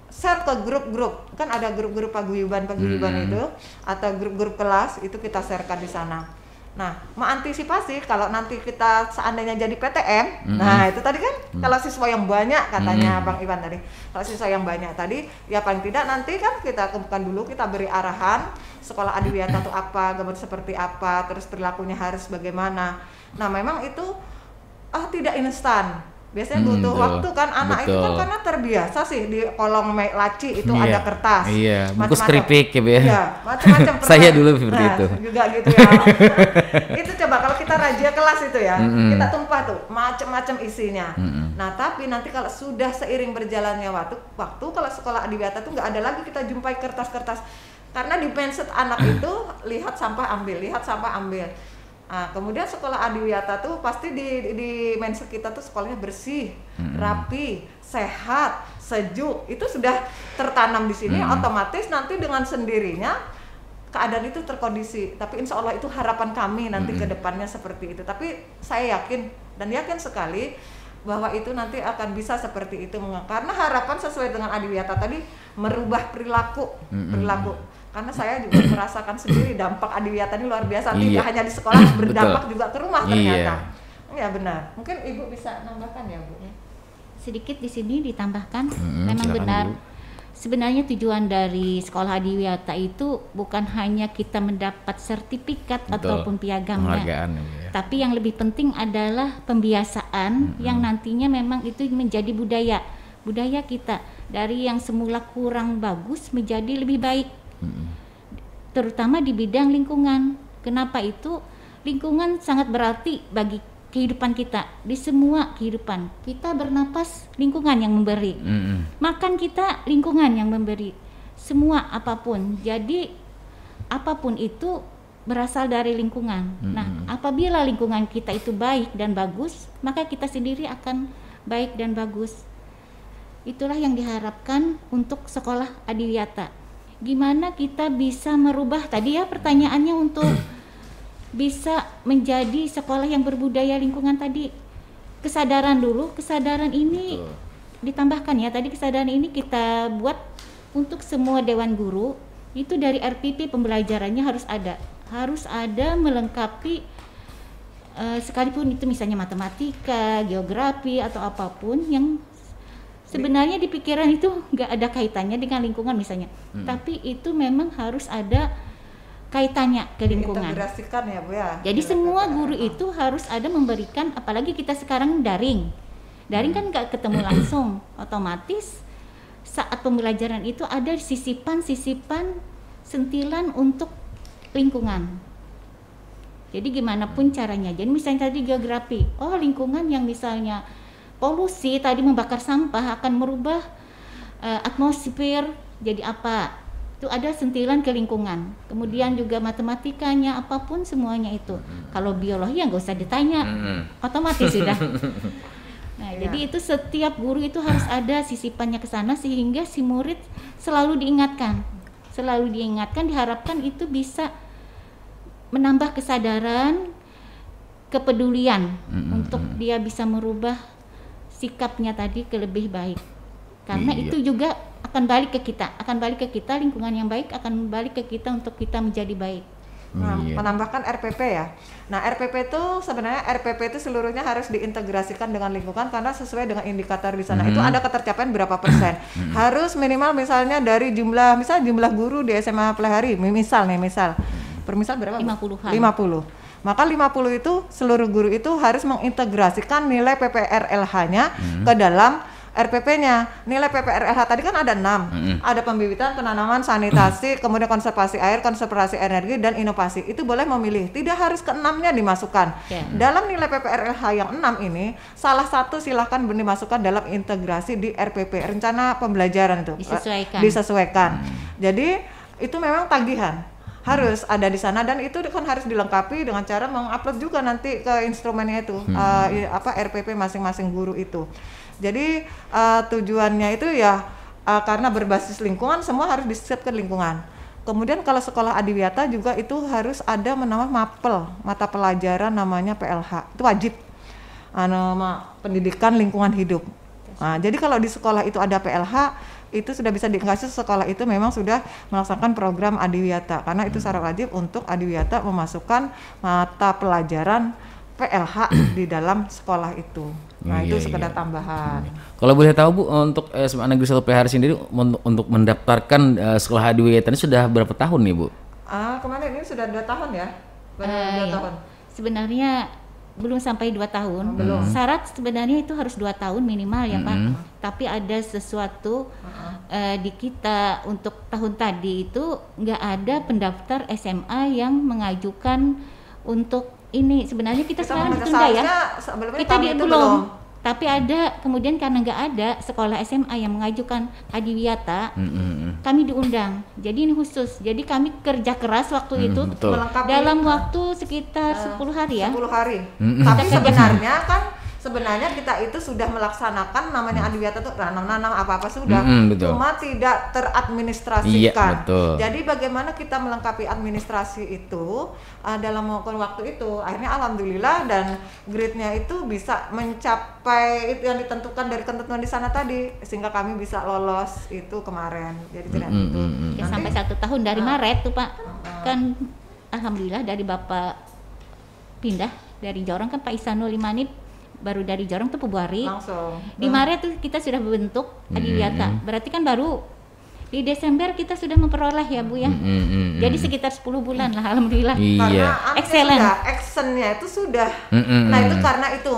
share ke grup-grup. Kan ada grup-grup paguyuban itu atau grup-grup kelas, itu kita sharekan di sana. Nah, mengantisipasi kalau nanti kita seandainya jadi PTM, nah itu tadi kan kalau siswa yang banyak katanya Bang Iwan tadi, kalau siswa yang banyak tadi, ya paling tidak nanti kan kita kemukakan dulu, kita beri arahan sekolah adiwiyata itu apa, gambar seperti apa, terus perilakunya harus bagaimana. Nah, memang itu tidak instan. Biasanya butuh waktu kan, anak itu kan karena terbiasa sih di kolong laci itu ada kertas. Iya, bungkus macam-macam. keripik ya, Iya, macam-macam. Saya dulu seperti itu. Juga gitu ya. Itu coba kalau kita razia kelas itu ya, kita tumpah tuh macam-macam isinya. Nah, tapi nanti kalau sudah seiring berjalannya waktu kalau sekolah adiwiyata tuh nggak ada lagi kita jumpai kertas-kertas. Karena di mindset anak itu lihat sampah ambil. Nah, kemudian sekolah adiwiyata tuh pasti di mindset kita tuh sekolahnya bersih, rapi, sehat, sejuk. Itu sudah tertanam di sini, otomatis nanti dengan sendirinya keadaan itu terkondisi. Tapi insya Allah itu harapan kami nanti ke depannya seperti itu. Tapi saya yakin sekali bahwa itu nanti akan bisa seperti itu, karena harapan sesuai dengan adiwiyata tadi merubah perilaku. Karena saya juga merasakan sendiri dampak adiwiyata ini luar biasa, tidak hanya di sekolah, berdampak juga ke rumah ternyata. Iya benar. Mungkin Ibu bisa nambahkan ya, Bu? Sedikit di sini ditambahkan, memang silakan, benar. Bu. Sebenarnya tujuan dari sekolah adiwiyata itu bukan hanya kita mendapat sertifikat ataupun piagamnya, penghargaan ya. tapi yang lebih penting adalah pembiasaan yang nantinya memang itu menjadi budaya kita, dari yang semula kurang bagus menjadi lebih baik. Terutama di bidang lingkungan. Kenapa itu? Lingkungan sangat berarti bagi kehidupan kita, di semua kehidupan. Kita bernapas, lingkungan yang memberi. Makan kita, lingkungan yang memberi. Semua apapun. Jadi apapun itu berasal dari lingkungan. Nah, apabila lingkungan kita itu baik dan bagus, maka kita sendiri akan baik dan bagus. Itulah yang diharapkan untuk sekolah adiwiyata. Gimana kita bisa merubah, tadi ya pertanyaannya, untuk bisa menjadi sekolah yang berbudaya lingkungan tadi. Kesadaran dulu, kesadaran ini ditambahkan ya, tadi kesadaran ini kita buat untuk semua dewan guru, itu dari RPP pembelajarannya harus ada melengkapi, sekalipun itu misalnya matematika, geografi atau apapun yang sebenarnya di pikiran itu nggak ada kaitannya dengan lingkungan misalnya, tapi itu memang harus ada kaitannya ke lingkungan. Integrasikan ya, Bu ya. Jadi semua guru itu harus ada memberikan, apalagi kita sekarang daring kan nggak ketemu langsung, otomatis saat pembelajaran itu ada sisipan sentilan untuk lingkungan. Jadi gimana pun caranya, jadi misalnya tadi geografi, lingkungan yang misalnya polusi tadi membakar sampah akan merubah atmosfer jadi apa, itu ada sentilan ke lingkungan. Kemudian juga matematikanya, apapun semuanya itu. Kalau biologi ya nggak usah ditanya, otomatis sudah. Nah, jadi itu setiap guru itu harus ada sisipannya ke sana, sehingga si murid selalu diingatkan, diharapkan itu bisa menambah kesadaran, kepedulian untuk dia bisa merubah sikapnya tadi ke lebih baik. Karena itu juga akan balik ke kita, lingkungan yang baik akan balik ke kita untuk kita menjadi baik. Menambahkan RPP ya. Nah, RPP itu sebenarnya RPP itu seluruhnya harus diintegrasikan dengan lingkungan, karena sesuai dengan indikator di sana itu ada ketercapaian berapa persen. Harus minimal misalnya dari jumlah guru di SMA Plehari, misal per misal berapa? 50-an. 50. Maka 50 itu seluruh guru itu harus mengintegrasikan nilai PPRLH-nya ke dalam RPP-nya. Nilai PPRLH tadi kan ada 6. Ada pembibitan, penanaman, sanitasi, kemudian konservasi air, konservasi energi, dan inovasi. Itu boleh memilih. Tidak harus ke-6-nya dimasukkan. Dalam nilai PPRLH yang 6 ini, salah satu silakan dimasukkan dalam integrasi di RPP, rencana pembelajaran itu. Disesuaikan. Jadi itu memang tagihan. Harus ada di sana, dan itu kan harus dilengkapi dengan cara mengupload juga nanti ke instrumennya itu, RPP masing-masing guru itu. Jadi tujuannya itu ya karena berbasis lingkungan, semua harus di-set ke lingkungan. Kemudian kalau sekolah adiwiyata juga itu harus ada menambah MAPEL, mata pelajaran namanya PLH, itu wajib, pendidikan lingkungan hidup. Nah, jadi kalau di sekolah itu ada PLH, itu sudah bisa dikasih sekolah itu memang sudah melaksanakan program adiwiyata, karena itu syarat wajib untuk adiwiyata memasukkan mata pelajaran PLH di dalam sekolah itu. Nah, itu sekedar tambahan. Kalau boleh tahu Bu, untuk SMA Negeri 1 PHRI sendiri untuk mendaftarkan sekolah adiwiyata ini sudah berapa tahun nih Bu? Kemarin ini sudah 2 tahun ya? 2 tahun. Sebenarnya belum sampai 2 tahun. Syarat sebenarnya itu harus 2 tahun minimal ya Pak. Tapi ada sesuatu di kita untuk tahun tadi itu nggak ada pendaftar SMA yang mengajukan untuk ini. Sebenarnya kita sekarang ditunda ya. Kita belum. Tapi ada, kemudian karena nggak ada sekolah SMA yang mengajukan adiwiyata, kami diundang. Jadi ini khusus. Jadi kami kerja keras waktu itu dalam waktu sekitar 10 hari ya. 10 hari. Tapi sebenarnya kita itu sudah melaksanakan namanya adiwiyata itu nanam apa-apa sudah, cuma tidak teradministrasikan. Jadi bagaimana kita melengkapi administrasi itu dalam waktu itu, akhirnya alhamdulillah dan grade-nya itu bisa mencapai itu yang ditentukan dari ketentuan di sana tadi, sehingga kami bisa lolos itu kemarin. Jadi tidak itu. Ya, sampai 1 tahun dari Maret tuh Pak, kan alhamdulillah dari Bapak pindah dari Jorong kan Pak Isanul Imanib, baru dari Jorong tuh Februari. Langsung. Di Maret tuh kita sudah membentuk adiwiyata. Berarti kan baru di Desember kita sudah memperoleh ya Bu ya. Jadi sekitar 10 bulan lah alhamdulillah. Karena excellent. Actionnya itu sudah. Nah itu karena itu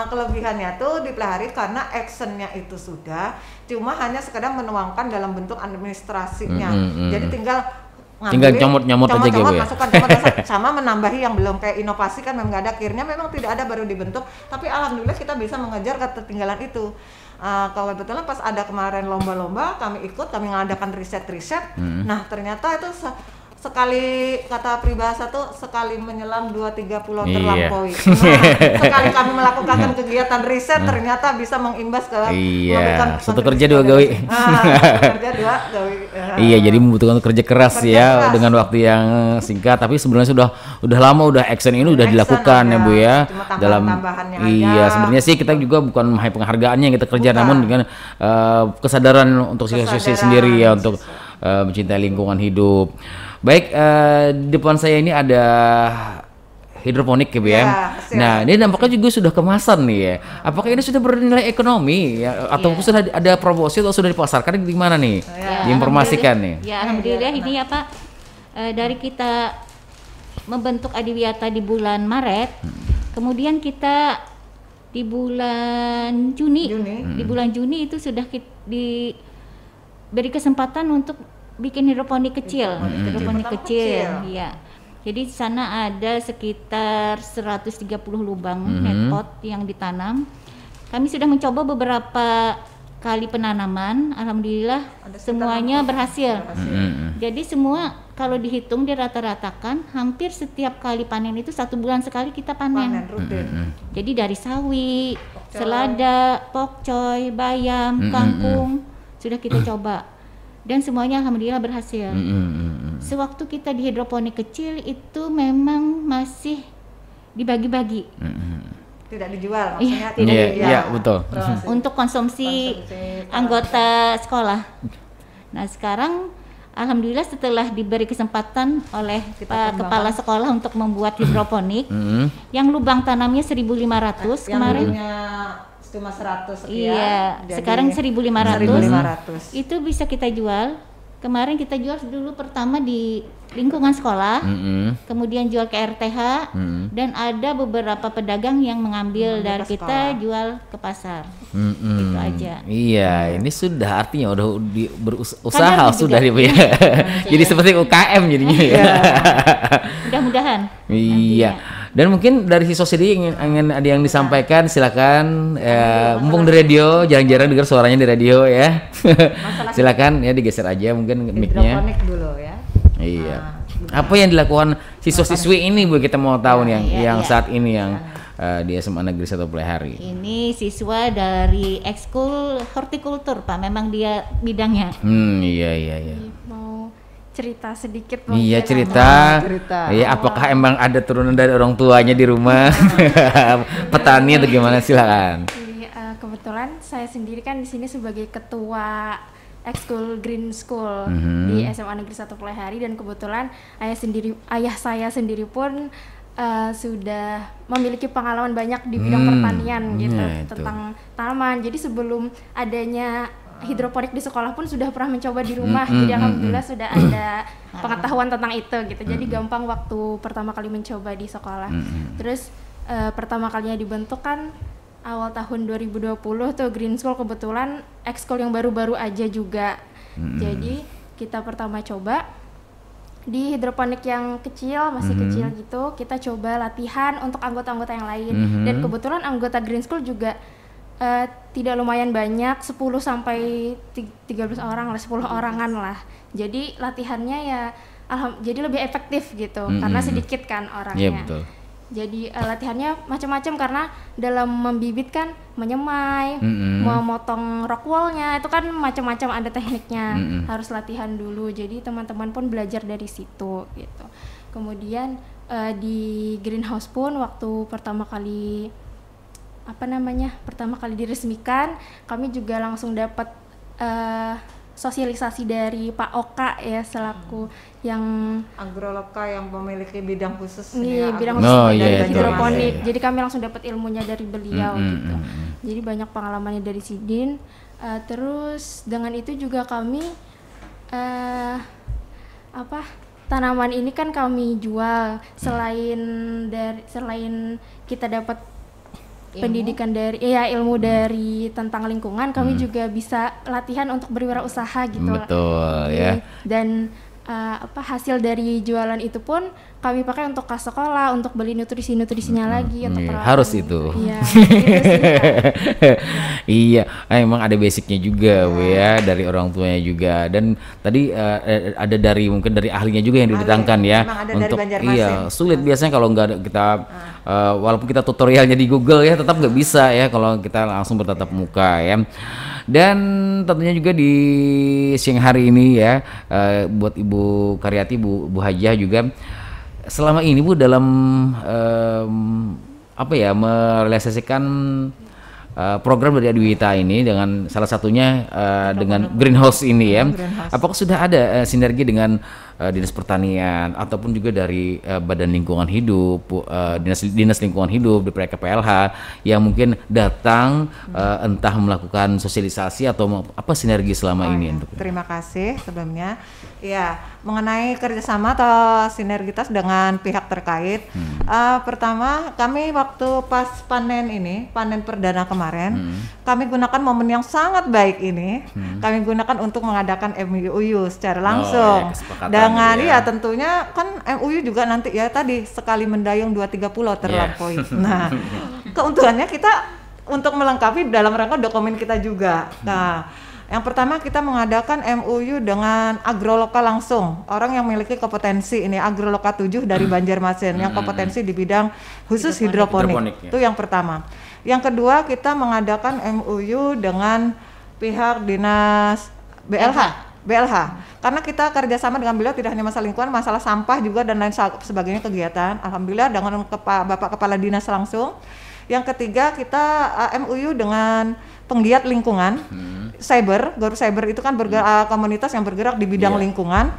kelebihannya tuh di PHRI karena actionnya itu sudah. Cuma hanya sekedar menuangkan dalam bentuk administrasinya. Jadi tinggal nyomot aja gitu ya. Masukkan sama menambahi yang belum, kayak inovasi kan memang nggak ada, akhirnya memang tidak ada, baru dibentuk, tapi alhamdulillah kita bisa mengejar ketertinggalan itu. Kalau kebetulan pas ada kemarin lomba-lomba kami ikut, kami mengadakan riset. Nah ternyata itu sekali, kata peribahasa tuh sekali menyelam 2-3 pulau terlampaui. Sekali kami melakukan kegiatan riset ternyata bisa mengimbas ke satu kerja 2 gawe. Kerja 2 gawe. Jadi membutuhkan kerja keras ya, dengan waktu yang singkat, tapi sebenarnya udah lama action ini udah dilakukan ya Bu ya. Dalam sebenarnya sih kita juga bukan hanya penghargaannya yang kita kerja, namun dengan kesadaran untuk siswa-siswi sendiri ya, untuk mencintai lingkungan hidup. Baik, di depan saya ini ada hidroponik ya Bu ya. Nah, ini nampaknya juga sudah kemasan nih ya. Apakah ini sudah bernilai ekonomi ya, atau sudah ada promosi atau sudah dipasarkan di mana nih? Diinformasikan nih. Ya, alhamdulillah ini ya Pak. Dari kita membentuk adiwiyata di bulan Maret, kemudian kita di bulan Juni. Di bulan Juni itu sudah diberi kesempatan untuk bikin hidroponik kecil, iya. Jadi di sana ada sekitar 130 lubang netpot yang ditanam. Kami sudah mencoba beberapa kali penanaman, alhamdulillah semuanya berhasil. Jadi semua kalau dihitung dirata-ratakan hampir setiap kali panen itu 1 bulan sekali kita panen. Jadi dari sawi, selada, pokcoy, bayam, kangkung sudah kita coba. Dan semuanya alhamdulillah berhasil. Sewaktu kita di hidroponik kecil itu memang masih dibagi-bagi. Tidak dijual, maksudnya tidak dijual. Iya, betul. Untuk konsumsi anggota sekolah. Nah sekarang alhamdulillah setelah diberi kesempatan oleh Pak Kepala Sekolah untuk membuat hidroponik, yang lubang tanamnya 1.500 kemarin. Cuma 100 sekian. Iya, sekarang 1.500. Itu bisa kita jual kemarin kita jual dulu pertama di lingkungan sekolah, kemudian jual ke RTH, dan ada beberapa pedagang yang mengambil dari kita jual ke pasar. Itu aja. Iya, ini sudah artinya udah berusaha Kadarnya sudah juga. nih Bu ya. Jadi seperti UKM jadinya ya. Mudah-mudahan. Iya. Dan mungkin dari siswa sendiri ingin ada yang disampaikan, silakan. Mumpung di radio, jarang-jarang dengar suaranya di radio ya. Silakan ya, digeser aja mungkin mic-nya. Hidroponik dulu ya. Iya. Apa yang dilakukan siswa-siswi ini Bu, kita mau tahu nih yang iya. saat ini yang di SMA Negeri 1 Plehari. Ini siswa dari ekskul hortikultur Pak, memang dia bidangnya. Iya. Mau cerita sedikit Iya, mungkin. cerita. Iya, apakah emang ada turunan dari orang tuanya di rumah? Petani atau gimana, silakan. Jadi, kebetulan saya sendiri kan di sini sebagai ketua ekskul Green School di SMA Negeri 1 Plehari, dan kebetulan ayah saya sendiri pun sudah memiliki pengalaman banyak di bidang pertanian gitu, iya, itu. tentang tanaman. Jadi sebelum adanya hidroponik di sekolah pun sudah pernah mencoba di rumah. Jadi alhamdulillah sudah ada pengetahuan tentang itu gitu. Jadi gampang waktu pertama kali mencoba di sekolah. Terus pertama kalinya dibentuk kan awal tahun 2020 tuh Green School, kebetulan ekskul yang baru-baru aja juga. Jadi kita pertama coba di hidroponik yang kecil, masih kecil gitu, kita coba latihan untuk anggota-anggota yang lain. Dan kebetulan anggota Green School juga tidak lumayan banyak, 10 sampai 13 orang lah, 10 orangan lah. Jadi latihannya ya jadi lebih efektif gitu, karena sedikit kan orangnya. Iya, betul. Jadi latihannya macam-macam, karena dalam membibit kan menyemai, memotong rock wall-nya itu kan macam-macam, ada tekniknya, harus latihan dulu. Jadi teman-teman pun belajar dari situ gitu. Kemudian di greenhouse pun waktu pertama kali diresmikan, kami juga langsung dapat sosialisasi dari Pak Oka ya, selaku yang Agroloka yang memiliki bidang khusus bidang Oh, khusus iya, dari itu. hidroponik. Iya. Jadi kami langsung dapat ilmunya dari beliau gitu. Jadi banyak pengalamannya dari Sidin. Terus dengan itu juga kami tanaman ini kan kami jual, selain kita dapat pendidikan dari ilmu dari tentang lingkungan, kami juga bisa latihan untuk berwirausaha gitu. Betul ya. Dan hasil dari jualan itu pun kami pakai untuk ke sekolah, untuk beli nutrisinya lagi, untuk perawatan. Harus itu. Iya. Itu sih, Kak. Iya, emang ada basicnya juga Bu ya, dari orang tuanya juga. Dan tadi ada mungkin dari ahlinya juga yang didatangkan ya. Memang ada dari Banjarmasin. Iya, sulit biasanya kalau nggak ada kita walaupun kita tutorialnya di Google ya, tetap nggak bisa ya kalau kita langsung bertatap muka ya. Dan tentunya juga di siang hari ini ya, buat Ibu Karyati, Bu Hajah juga, selama ini Bu dalam merealisasikan program dari Adiwita ini, dengan salah satunya dengan greenhouse ini ya. Apakah sudah ada sinergi dengan Dinas Pertanian ataupun juga dari Badan Lingkungan Hidup, Dinas Lingkungan Hidup di PLH yang mungkin datang entah melakukan sosialisasi atau apa sinergi selama ini? Terima kasih sebelumnya. Ya, mengenai kerjasama atau sinergitas dengan pihak terkait, pertama kami waktu pas panen perdana kemarin, kami gunakan momen yang sangat baik ini, kami gunakan untuk mengadakan MOU secara langsung. Dengan tentunya kan MOU juga nanti ya tadi sekali mendayung 2-3 pulau terlampaui. Nah, keuntungannya kita untuk melengkapi dalam rangka dokumen kita juga. Nah, yang pertama kita mengadakan MOU dengan Agroloka langsung, orang yang memiliki kompetensi ini, Agroloka 7 dari Banjarmasin yang kompetensi di bidang khusus hidroponik. Itu yang pertama. Yang kedua kita mengadakan MOU dengan pihak Dinas BLH. Karena kita kerjasama dengan beliau tidak hanya masalah lingkungan, masalah sampah juga dan lain sebagainya kegiatan. Alhamdulillah dengan Bapak Kepala Dinas langsung. Yang ketiga kita MOU dengan penggiat lingkungan, Gor Cyber itu kan komunitas yang bergerak di bidang lingkungan.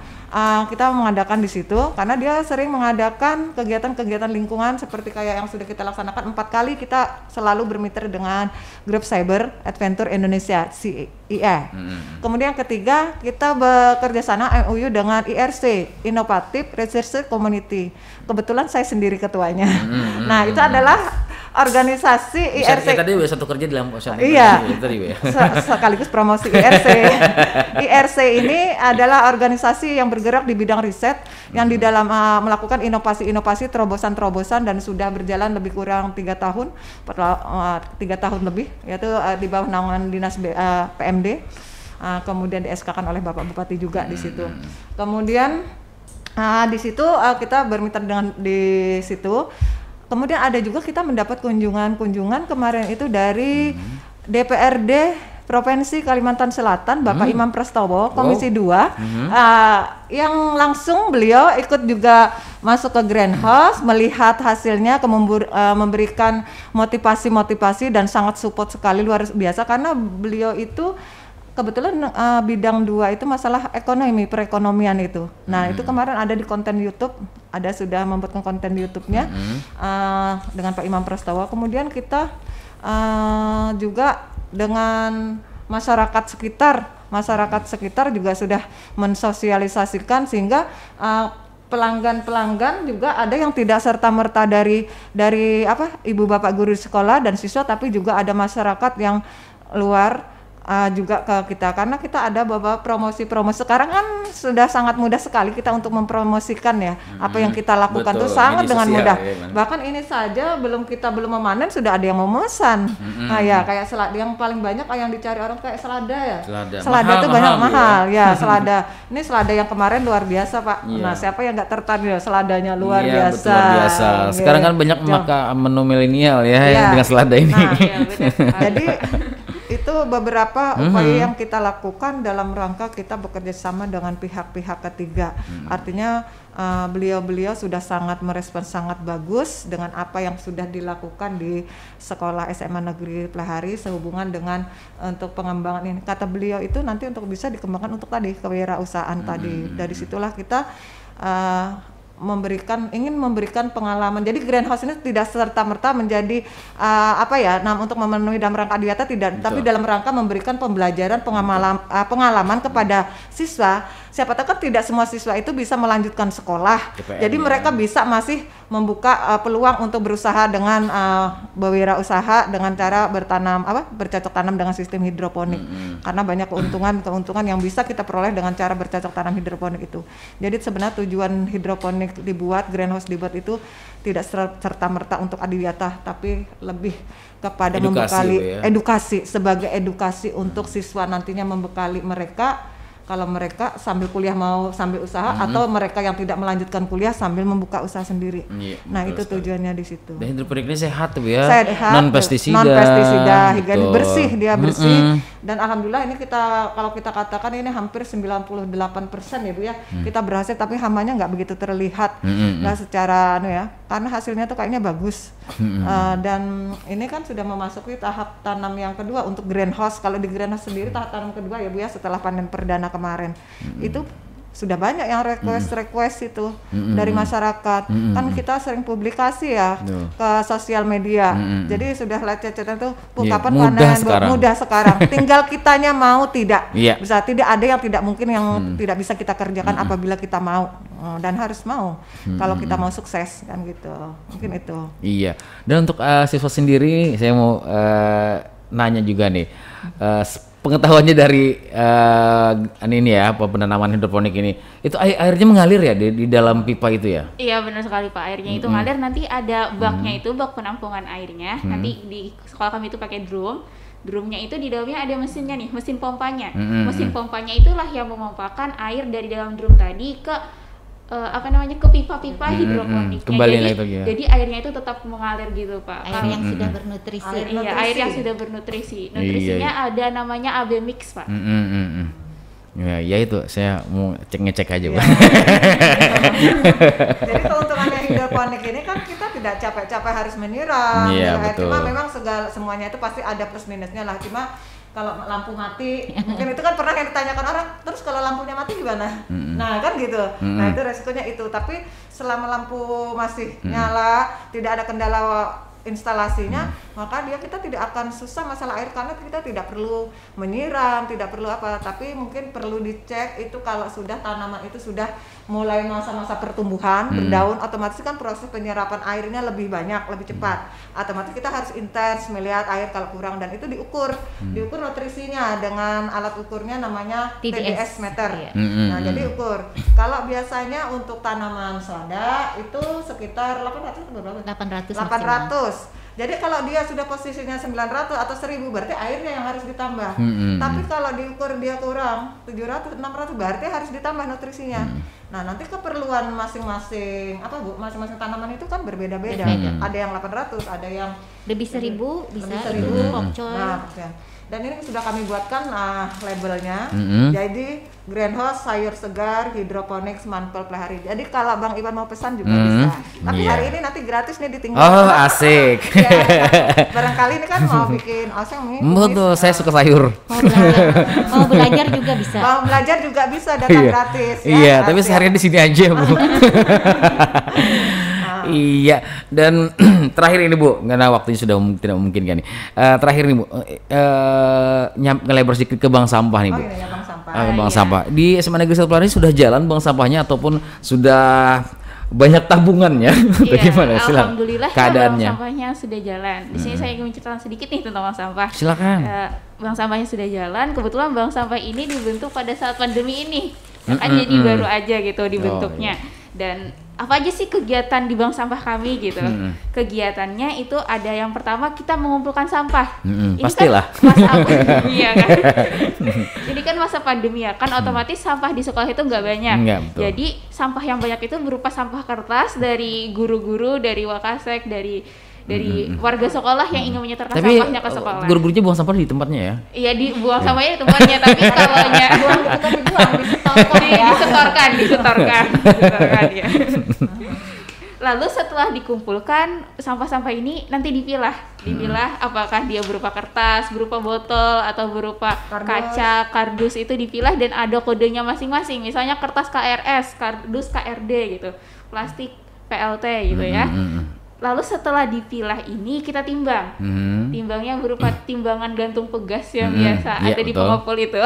kita mengadakan di situ karena dia sering mengadakan kegiatan-kegiatan lingkungan seperti kayak yang sudah kita laksanakan 4 kali. Kita selalu bermitra dengan grup Cyber Adventure Indonesia CIE. Kemudian yang ketiga kita bekerja sama MOU dengan IRC Innovative Research Community. Kebetulan saya sendiri ketuanya. Nah itu adalah organisasi IRC. Tadi satu kerja di dalam perusahaan. Iya. Tadi ya. Sekaligus promosi IRC. IRC ini adalah organisasi yang bergerak di bidang riset yang di dalam melakukan inovasi-inovasi terobosan-terobosan dan sudah berjalan lebih kurang 3 tahun, 3 tahun lebih, yaitu di bawah naungan dinas PMD. Kemudian di-SK-kan oleh Bapak Bupati juga di situ. Kemudian di situ kita bermitra dengan di situ. Kemudian ada juga kita mendapat kunjungan kemarin itu dari DPRD Provinsi Kalimantan Selatan, Bapak Imam Prastowo, Komisi 2, yang langsung beliau ikut juga masuk ke Greenhouse, melihat hasilnya, memberikan motivasi dan sangat support sekali, luar biasa, karena beliau itu kebetulan bidang 2 itu masalah ekonomi, perekonomian itu. Nah itu kemarin ada di konten YouTube, ada sudah membuatkan konten YouTube-nya dengan Pak Imam Prastowo. Kemudian kita juga dengan masyarakat sekitar juga sudah mensosialisasikan sehingga pelanggan juga ada yang tidak serta-merta dari ibu bapak guru sekolah dan siswa, tapi juga ada masyarakat yang luar juga ke kita, karena kita ada beberapa promosi sekarang kan sudah sangat mudah sekali kita untuk mempromosikan ya apa yang kita lakukan tuh sangat dengan mudah. Bahkan ini saja kita belum memanen sudah ada yang memesan. Nah ya kayak yang paling banyak yang dicari orang kayak selada ya. Selada itu banyak mahal ya selada. Ini selada yang kemarin luar biasa Pak. Nah siapa yang nggak tertarik ya seladanya luar biasa. Betul, luar biasa. Sekarang kan banyak menu milenial ya dengan selada ini. Jadi itu beberapa upaya yang kita lakukan dalam rangka kita bekerja sama dengan pihak-pihak ketiga. Artinya beliau sudah sangat merespons sangat bagus dengan apa yang sudah dilakukan di sekolah SMA Negeri Plehari sehubungan dengan untuk pengembangan ini. Kata beliau itu nanti untuk bisa dikembangkan untuk tadi kewirausahaan tadi. Dari situlah kita ingin memberikan pengalaman. Jadi Greenhouse ini tidak serta-merta menjadi untuk memenuhi dalam rangka adiwiyata tidak, tapi dalam rangka memberikan pembelajaran pengalaman kepada siswa. Siapa tahu kan tidak semua siswa itu bisa melanjutkan sekolah. Jadi mereka bisa masih membuka peluang untuk berusaha dengan berwirausaha dengan cara bercocok tanam dengan sistem hidroponik. Karena banyak keuntungan yang bisa kita peroleh dengan cara bercocok tanam hidroponik itu. Jadi sebenarnya tujuan hidroponik dibuat, greenhouse dibuat itu tidak serta-merta untuk adiwiyata, tapi lebih kepada membekali edukasi sebagai edukasi untuk siswa nantinya membekali mereka. Kalau mereka sambil kuliah mau sambil usaha atau mereka yang tidak melanjutkan kuliah sambil membuka usaha sendiri. Nah itu tujuannya di situ. Dan hidroponik ini sehat tuh ya. Sehat, non pestisida, higienis, bersih, dia bersih. Dan alhamdulillah ini kalau kita katakan ini hampir 98% ya Bu ya. Kita berhasil, tapi hambanya nggak begitu terlihat. Nggak secara karena hasilnya tuh kayaknya bagus. Dan ini kan sudah memasuki tahap tanam yang kedua untuk greenhouse. Kalau di greenhouse sendiri tahap tanam kedua ya Bu ya, setelah panen perdana kemarin itu sudah banyak yang request itu dari masyarakat. Kan kita sering publikasi ya ke sosial media. Jadi sudah lecet-lecetan tuh kapan panen, mudah sekarang. Tinggal kitanya mau tidak. Bisa tidak ada yang tidak mungkin yang tidak bisa kita kerjakan apabila kita mau dan harus mau. Kalau kita mau sukses kan gitu. Mungkin itu. Iya. Dan untuk siswa sendiri saya mau nanya juga nih. Pengetahuannya dari ini ya, penanaman hidroponik ini, itu airnya mengalir ya di dalam pipa itu ya? Iya benar sekali Pak, airnya itu ngalir. Nanti ada baknya itu, bak penampungan airnya. Nanti di sekolah kami itu pakai drumnya itu di dalamnya ada mesinnya nih, mesin pompanya. Mesin pompanya itulah yang memompakan air dari dalam drum tadi ke ke pipa-pipa hidroponik. Jadi airnya itu tetap mengalir gitu Pak. Air yang sudah bernutrisi. Iya, air yang sudah bernutrisi. Nutrisinya ada namanya AB Mix Pak. Ya itu saya mau ngecek aja Pak. Jadi keuntungannya hidroponik ini kan kita tidak capek-capek harus menyiram. Iya betul. Cuma memang semuanya itu pasti ada plus minusnya lah. Cuma kalau lampu mati, mungkin itu kan pernah yang ditanyakan orang, terus kalau lampunya mati gimana? Nah kan gitu, nah itu resikonya itu. Tapi selama lampu masih nyala, tidak ada kendala instalasinya, maka kita tidak akan susah masalah air karena kita tidak perlu menyiram, tidak perlu apa, tapi mungkin perlu dicek itu kalau sudah tanaman itu sudah mulai masa-masa pertumbuhan, berdaun, otomatis kan proses penyerapan airnya lebih banyak, lebih cepat. Otomatis kita harus intens melihat air kalau kurang dan itu diukur nutrisinya dengan alat ukurnya namanya TDS meter. Nah, jadi ukur. Kalau biasanya untuk tanaman selada itu sekitar 800. Jadi kalau dia sudah posisinya 900 atau 1000 berarti airnya yang harus ditambah. Tapi kalau diukur dia kurang 700, 600 berarti harus ditambah nutrisinya. Nah, nanti keperluan masing-masing masing-masing tanaman itu kan berbeda-beda. Ada yang 800, ada yang lebih 1000 bisa. Pokcoy. Nah, dan ini sudah kami buatkan labelnya. Jadi greenhouse sayur segar hidroponik Manpel Plehari. Jadi kalau Bang Iwan mau pesan juga bisa. Tapi hari ini nanti gratis nih ditinggal. Oh, asik. Ya, barangkali ini kan mau bikin oseng nih. Betul, saya suka sayur. Mau belajar juga bisa. Mau belajar juga bisa, datang gratis. Iya, tapi seharian di sini aja, Bu. Iya, dan terakhir ini Bu, karena waktunya sudah tidak memungkinkan nih. Terakhir nih Bu, ngelebar sedikit ke bank sampah nih Bu. Iya, bank sampah. Bank sampah di SMA Negeri 1 Plehari sudah jalan bank sampahnya ataupun sudah banyak tabungannya? Bagaimana? Silakan. Alhamdulillah keadaannya. Bank sampahnya sudah jalan. Di sini saya ingin menceritakan sedikit nih tentang bank sampah. Silakan. Bank sampahnya sudah jalan. Kebetulan bank sampah ini dibentuk pada saat pandemi ini. Kan jadi baru aja gitu dibentuknya. Dan apa aja sih kegiatan di bank sampah kami gitu? Kegiatannya itu ada yang pertama kita mengumpulkan sampah. Ini pastilah. Kan masa iya kan. Ini kan masa pandemi ya, kan otomatis sampah di sekolah itu nggak banyak. Jadi sampah yang banyak itu berupa sampah kertas dari guru-guru, dari Wakasek, dari warga sekolah yang ingin menyetorkan sampahnya ke sekolah. Guru-gurunya buang sampah di tempatnya ya? Iya, dibuang sampahnya di tempatnya, tapi kalaunya disetorkan ya. Lalu setelah dikumpulkan sampah-sampah ini nanti dipilah apakah dia berupa kertas, berupa botol atau berupa kaca, kardus itu dipilah dan ada kodenya masing-masing. Misalnya kertas KRS, kardus KRD gitu, plastik PLT gitu ya. Lalu setelah dipilah ini kita timbang. Timbangnya berupa timbangan gantung pegas yang biasa ada di pengepul itu.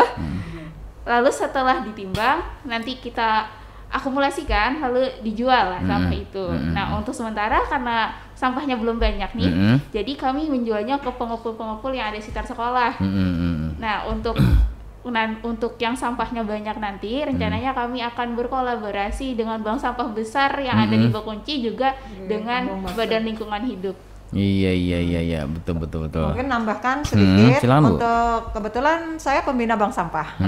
Lalu setelah ditimbang nanti kita akumulasikan lalu dijual lah sampah itu. Nah, untuk sementara karena sampahnya belum banyak nih, jadi kami menjualnya ke pengepul-pengepul yang ada di sekitar sekolah. Nah, untuk yang sampahnya banyak nanti rencananya kami akan berkolaborasi dengan bank sampah besar yang ada di Bakunci juga dengan Badan Lingkungan Hidup. Iya, betul. Mungkin nambahkan sedikit silakan, untuk kebetulan saya pembina bank sampah.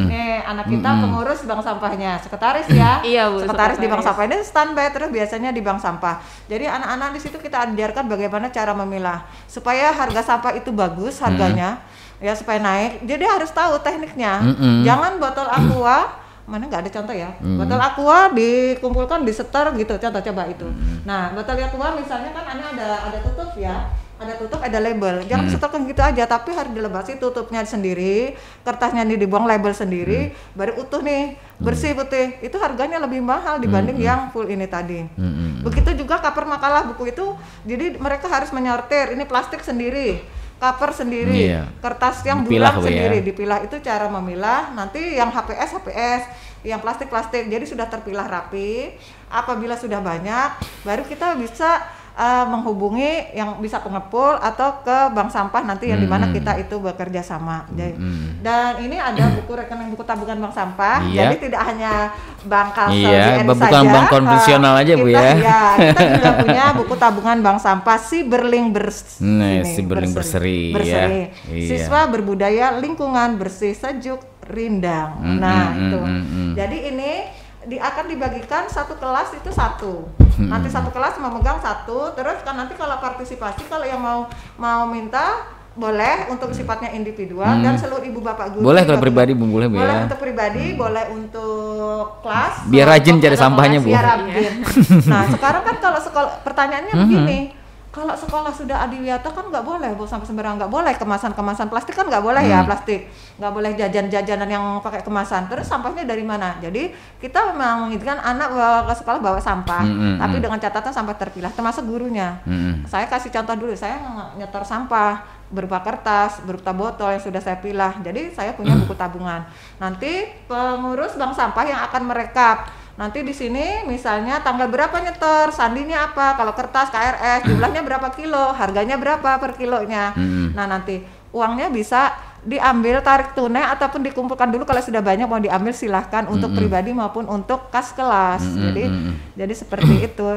Nih anak kita pengurus bank sampahnya, sekretaris ya. Iya, Bu. Sekretaris di bank sampah ini standby terus biasanya di bank sampah. Jadi anak-anak di situ kita ajarkan bagaimana cara memilah supaya harga sampah itu bagus harganya. Ya supaya naik, jadi harus tahu tekniknya. Jangan botol aqua, mana nggak ada contoh ya, botol aqua dikumpulkan disetor gitu, contoh coba itu. Nah botol aqua misalnya kan ada tutup ya, ada tutup, ada label. Jangan setorkan gitu aja, tapi harus dilebasi tutupnya sendiri, kertasnya dibuang label sendiri, baru utuh nih, bersih putih. Itu harganya lebih mahal dibanding yang full ini tadi. Begitu juga cover makalah buku itu, jadi mereka harus menyortir, ini plastik sendiri, cover sendiri, kertas yang bulat sendiri, dipilah. Itu cara memilah. Nanti yang HPS, yang plastik, jadi sudah terpilah rapi. Apabila sudah banyak, baru kita bisa menghubungi yang bisa pengepul atau ke bank sampah nanti yang dimana kita itu bekerja sama. Dan ini ada buku rekening buku tabungan bank sampah. Jadi tidak hanya bank Kalsel bukan saja, bank konvensional aja Bu ya. Kita juga punya buku tabungan bank sampah si Berling Berseri. Siswa berbudaya lingkungan bersih sejuk rindang. Nah itu. Jadi ini akan dibagikan satu kelas itu satu. Nanti satu kelas memegang satu. Terus kan nanti kalau partisipasi, kalau yang mau minta boleh untuk sifatnya individual dan seluruh ibu bapak guru. Boleh kalau pribadi Bu, boleh ya. ya. Untuk pribadi, boleh untuk kelas. Biar rajin cari sampahnya Bu. Biar rajin. Nah sekarang kan kalau sekolah pertanyaannya begini. Kalau sekolah sudah adiwiyata kan nggak boleh buang sampah sembarangan, nggak boleh kemasan-kemasan plastik kan nggak boleh ya, plastik nggak boleh jajan-jajanan yang pakai kemasan. Terus sampahnya dari mana? Jadi kita memang menginginkan anak bawa ke sekolah bawa sampah, tapi dengan catatan sampah terpilah, termasuk gurunya. Saya kasih contoh dulu, saya nyetor sampah berupa kertas, berupa botol yang sudah saya pilah. Jadi saya punya buku tabungan. Nanti pengurus bank sampah yang akan merekap. Nanti di sini misalnya tanggal berapa nyetor, sandinya apa, kalau kertas KRS jumlahnya berapa kilo, harganya berapa per kilonya. Nah nanti uangnya bisa diambil tarik tunai ataupun dikumpulkan dulu, kalau sudah banyak mau diambil silahkan untuk pribadi maupun untuk kas kelas. Jadi seperti itu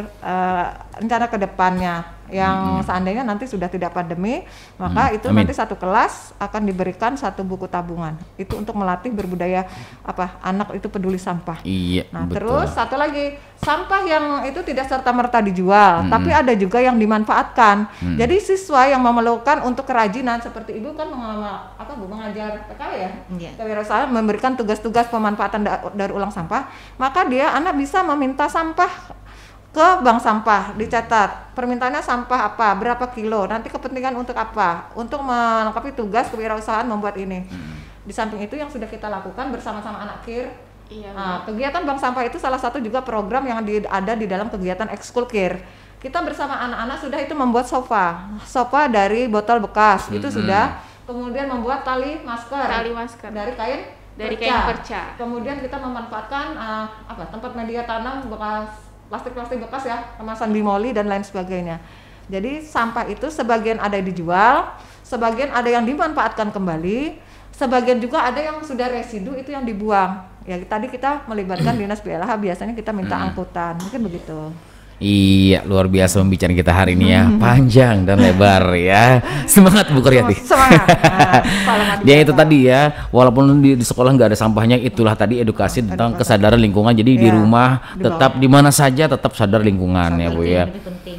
rencana kedepannya. Yang seandainya nanti sudah tidak pandemi, maka itu nanti satu kelas akan diberikan satu buku tabungan. Itu untuk melatih berbudaya anak itu peduli sampah. Iya. Nah betul. terus satu lagi, sampah yang itu tidak serta-merta dijual, tapi ada juga yang dimanfaatkan. Jadi siswa yang memerlukan untuk kerajinan, seperti ibu kan mengajar PKW ya, kewirausahaan, memberikan tugas-tugas pemanfaatan daur ulang sampah, maka anak bisa meminta sampah ke bank sampah, dicatat permintaannya sampah apa, berapa kilo, nanti kepentingan untuk apa, untuk melengkapi tugas kewirausahaan membuat ini. Di samping itu yang sudah kita lakukan bersama-sama anak KIR, kegiatan bank sampah itu salah satu juga program yang ada di dalam kegiatan ekskul KIR. Kita bersama anak-anak sudah itu membuat sofa dari botol bekas, itu sudah, kemudian membuat tali masker dari kain perca. Kemudian kita memanfaatkan tempat media tanam bekas, plastik-plastik bekas ya, kemasan bimoli dan lain sebagainya. Jadi sampah itu sebagian ada dijual, sebagian ada yang dimanfaatkan kembali, sebagian juga ada yang sudah residu itu yang dibuang. Ya tadi kita melibatkan dinas BLH, biasanya kita minta angkutan, mungkin begitu. Iya, luar biasa pembicaraan kita hari ini ya, panjang dan lebar ya. Semangat Bu Karyati. Semangat. Dia itu tadi ya, walaupun di sekolah nggak ada sampahnya, itulah tadi edukasi tentang kesadaran lingkungan. Jadi di rumah tetap di mana saja tetap sadar lingkungan ya Bu ya.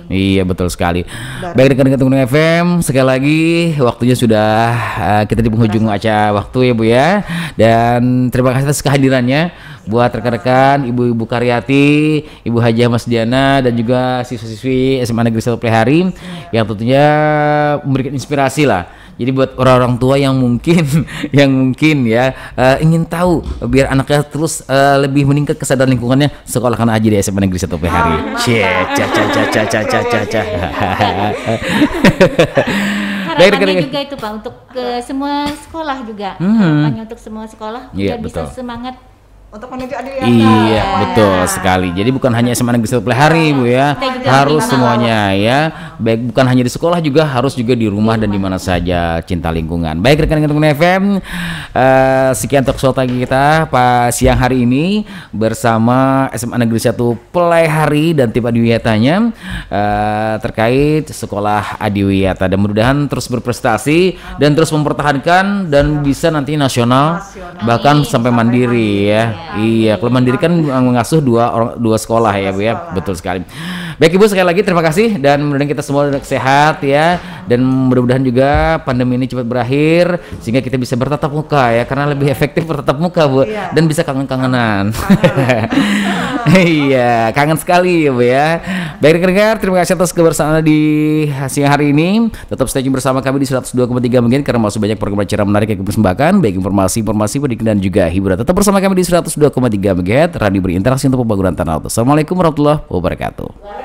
Iya betul sekali. Baik rekan-rekan Gunung FM, sekali lagi waktunya sudah kita di penghujung acara waktu ya Bu ya. Dan terima kasih atas kehadirannya buat rekan-rekan Ibu Karyati, Ibu Hajah Mas Diana, dan juga siswa-siswi SMA Negeri 1 Plehari yang tentunya memberikan inspirasi lah. Jadi buat orang-orang tua yang mungkin ya ingin tahu biar anaknya terus lebih meningkat kesadaran lingkungannya, sekolahkan aja di SMA Negeri 1 Plehari. Harapannya juga itu Pak, untuk ke semua sekolah juga. Harapannya untuk semua sekolah biar bisa semangat untuk menuju adiwiyata. Iya, betul sekali. Jadi bukan hanya SMA Negeri 1 Plehari Bu ya, harus semuanya ya. Baik bukan hanya di sekolah, juga harus juga di rumah dan di mana saja, cinta lingkungan. Baik rekan-rekan FM, sekian talk show pagi kita siang hari ini bersama SMA Negeri 1 Plehari dan tim adiwiyatanya terkait sekolah adiwiyata, dan mudah-mudahan terus berprestasi dan terus mempertahankan dan bisa nanti nasional bahkan sampai mandiri ya. Iya, kalau mandiri kan mengasuh dua sekolah ya Bu ya, betul sekali. Baik Ibu, sekali lagi terima kasih, dan mudah-mudahan kita semua sehat ya, dan mudah-mudahan juga pandemi ini cepat berakhir sehingga kita bisa bertatap muka ya, karena lebih efektif bertatap muka Bu, dan bisa kangen-kangenan. Iya, kangen sekali ya Bu ya. Baik rekan-rekan, terima kasih atas kebersamaan di siang hari ini. Tetap stay tune bersama kami di 102,3 MHz karena masih banyak program acara menarik yang dipersembahkan, baik informasi pendidikan dan juga hiburan. Tetap bersama kami di 102,3 MHz, radio berinteraksi untuk pembangunan tanah. Assalamualaikum warahmatullahi wabarakatuh.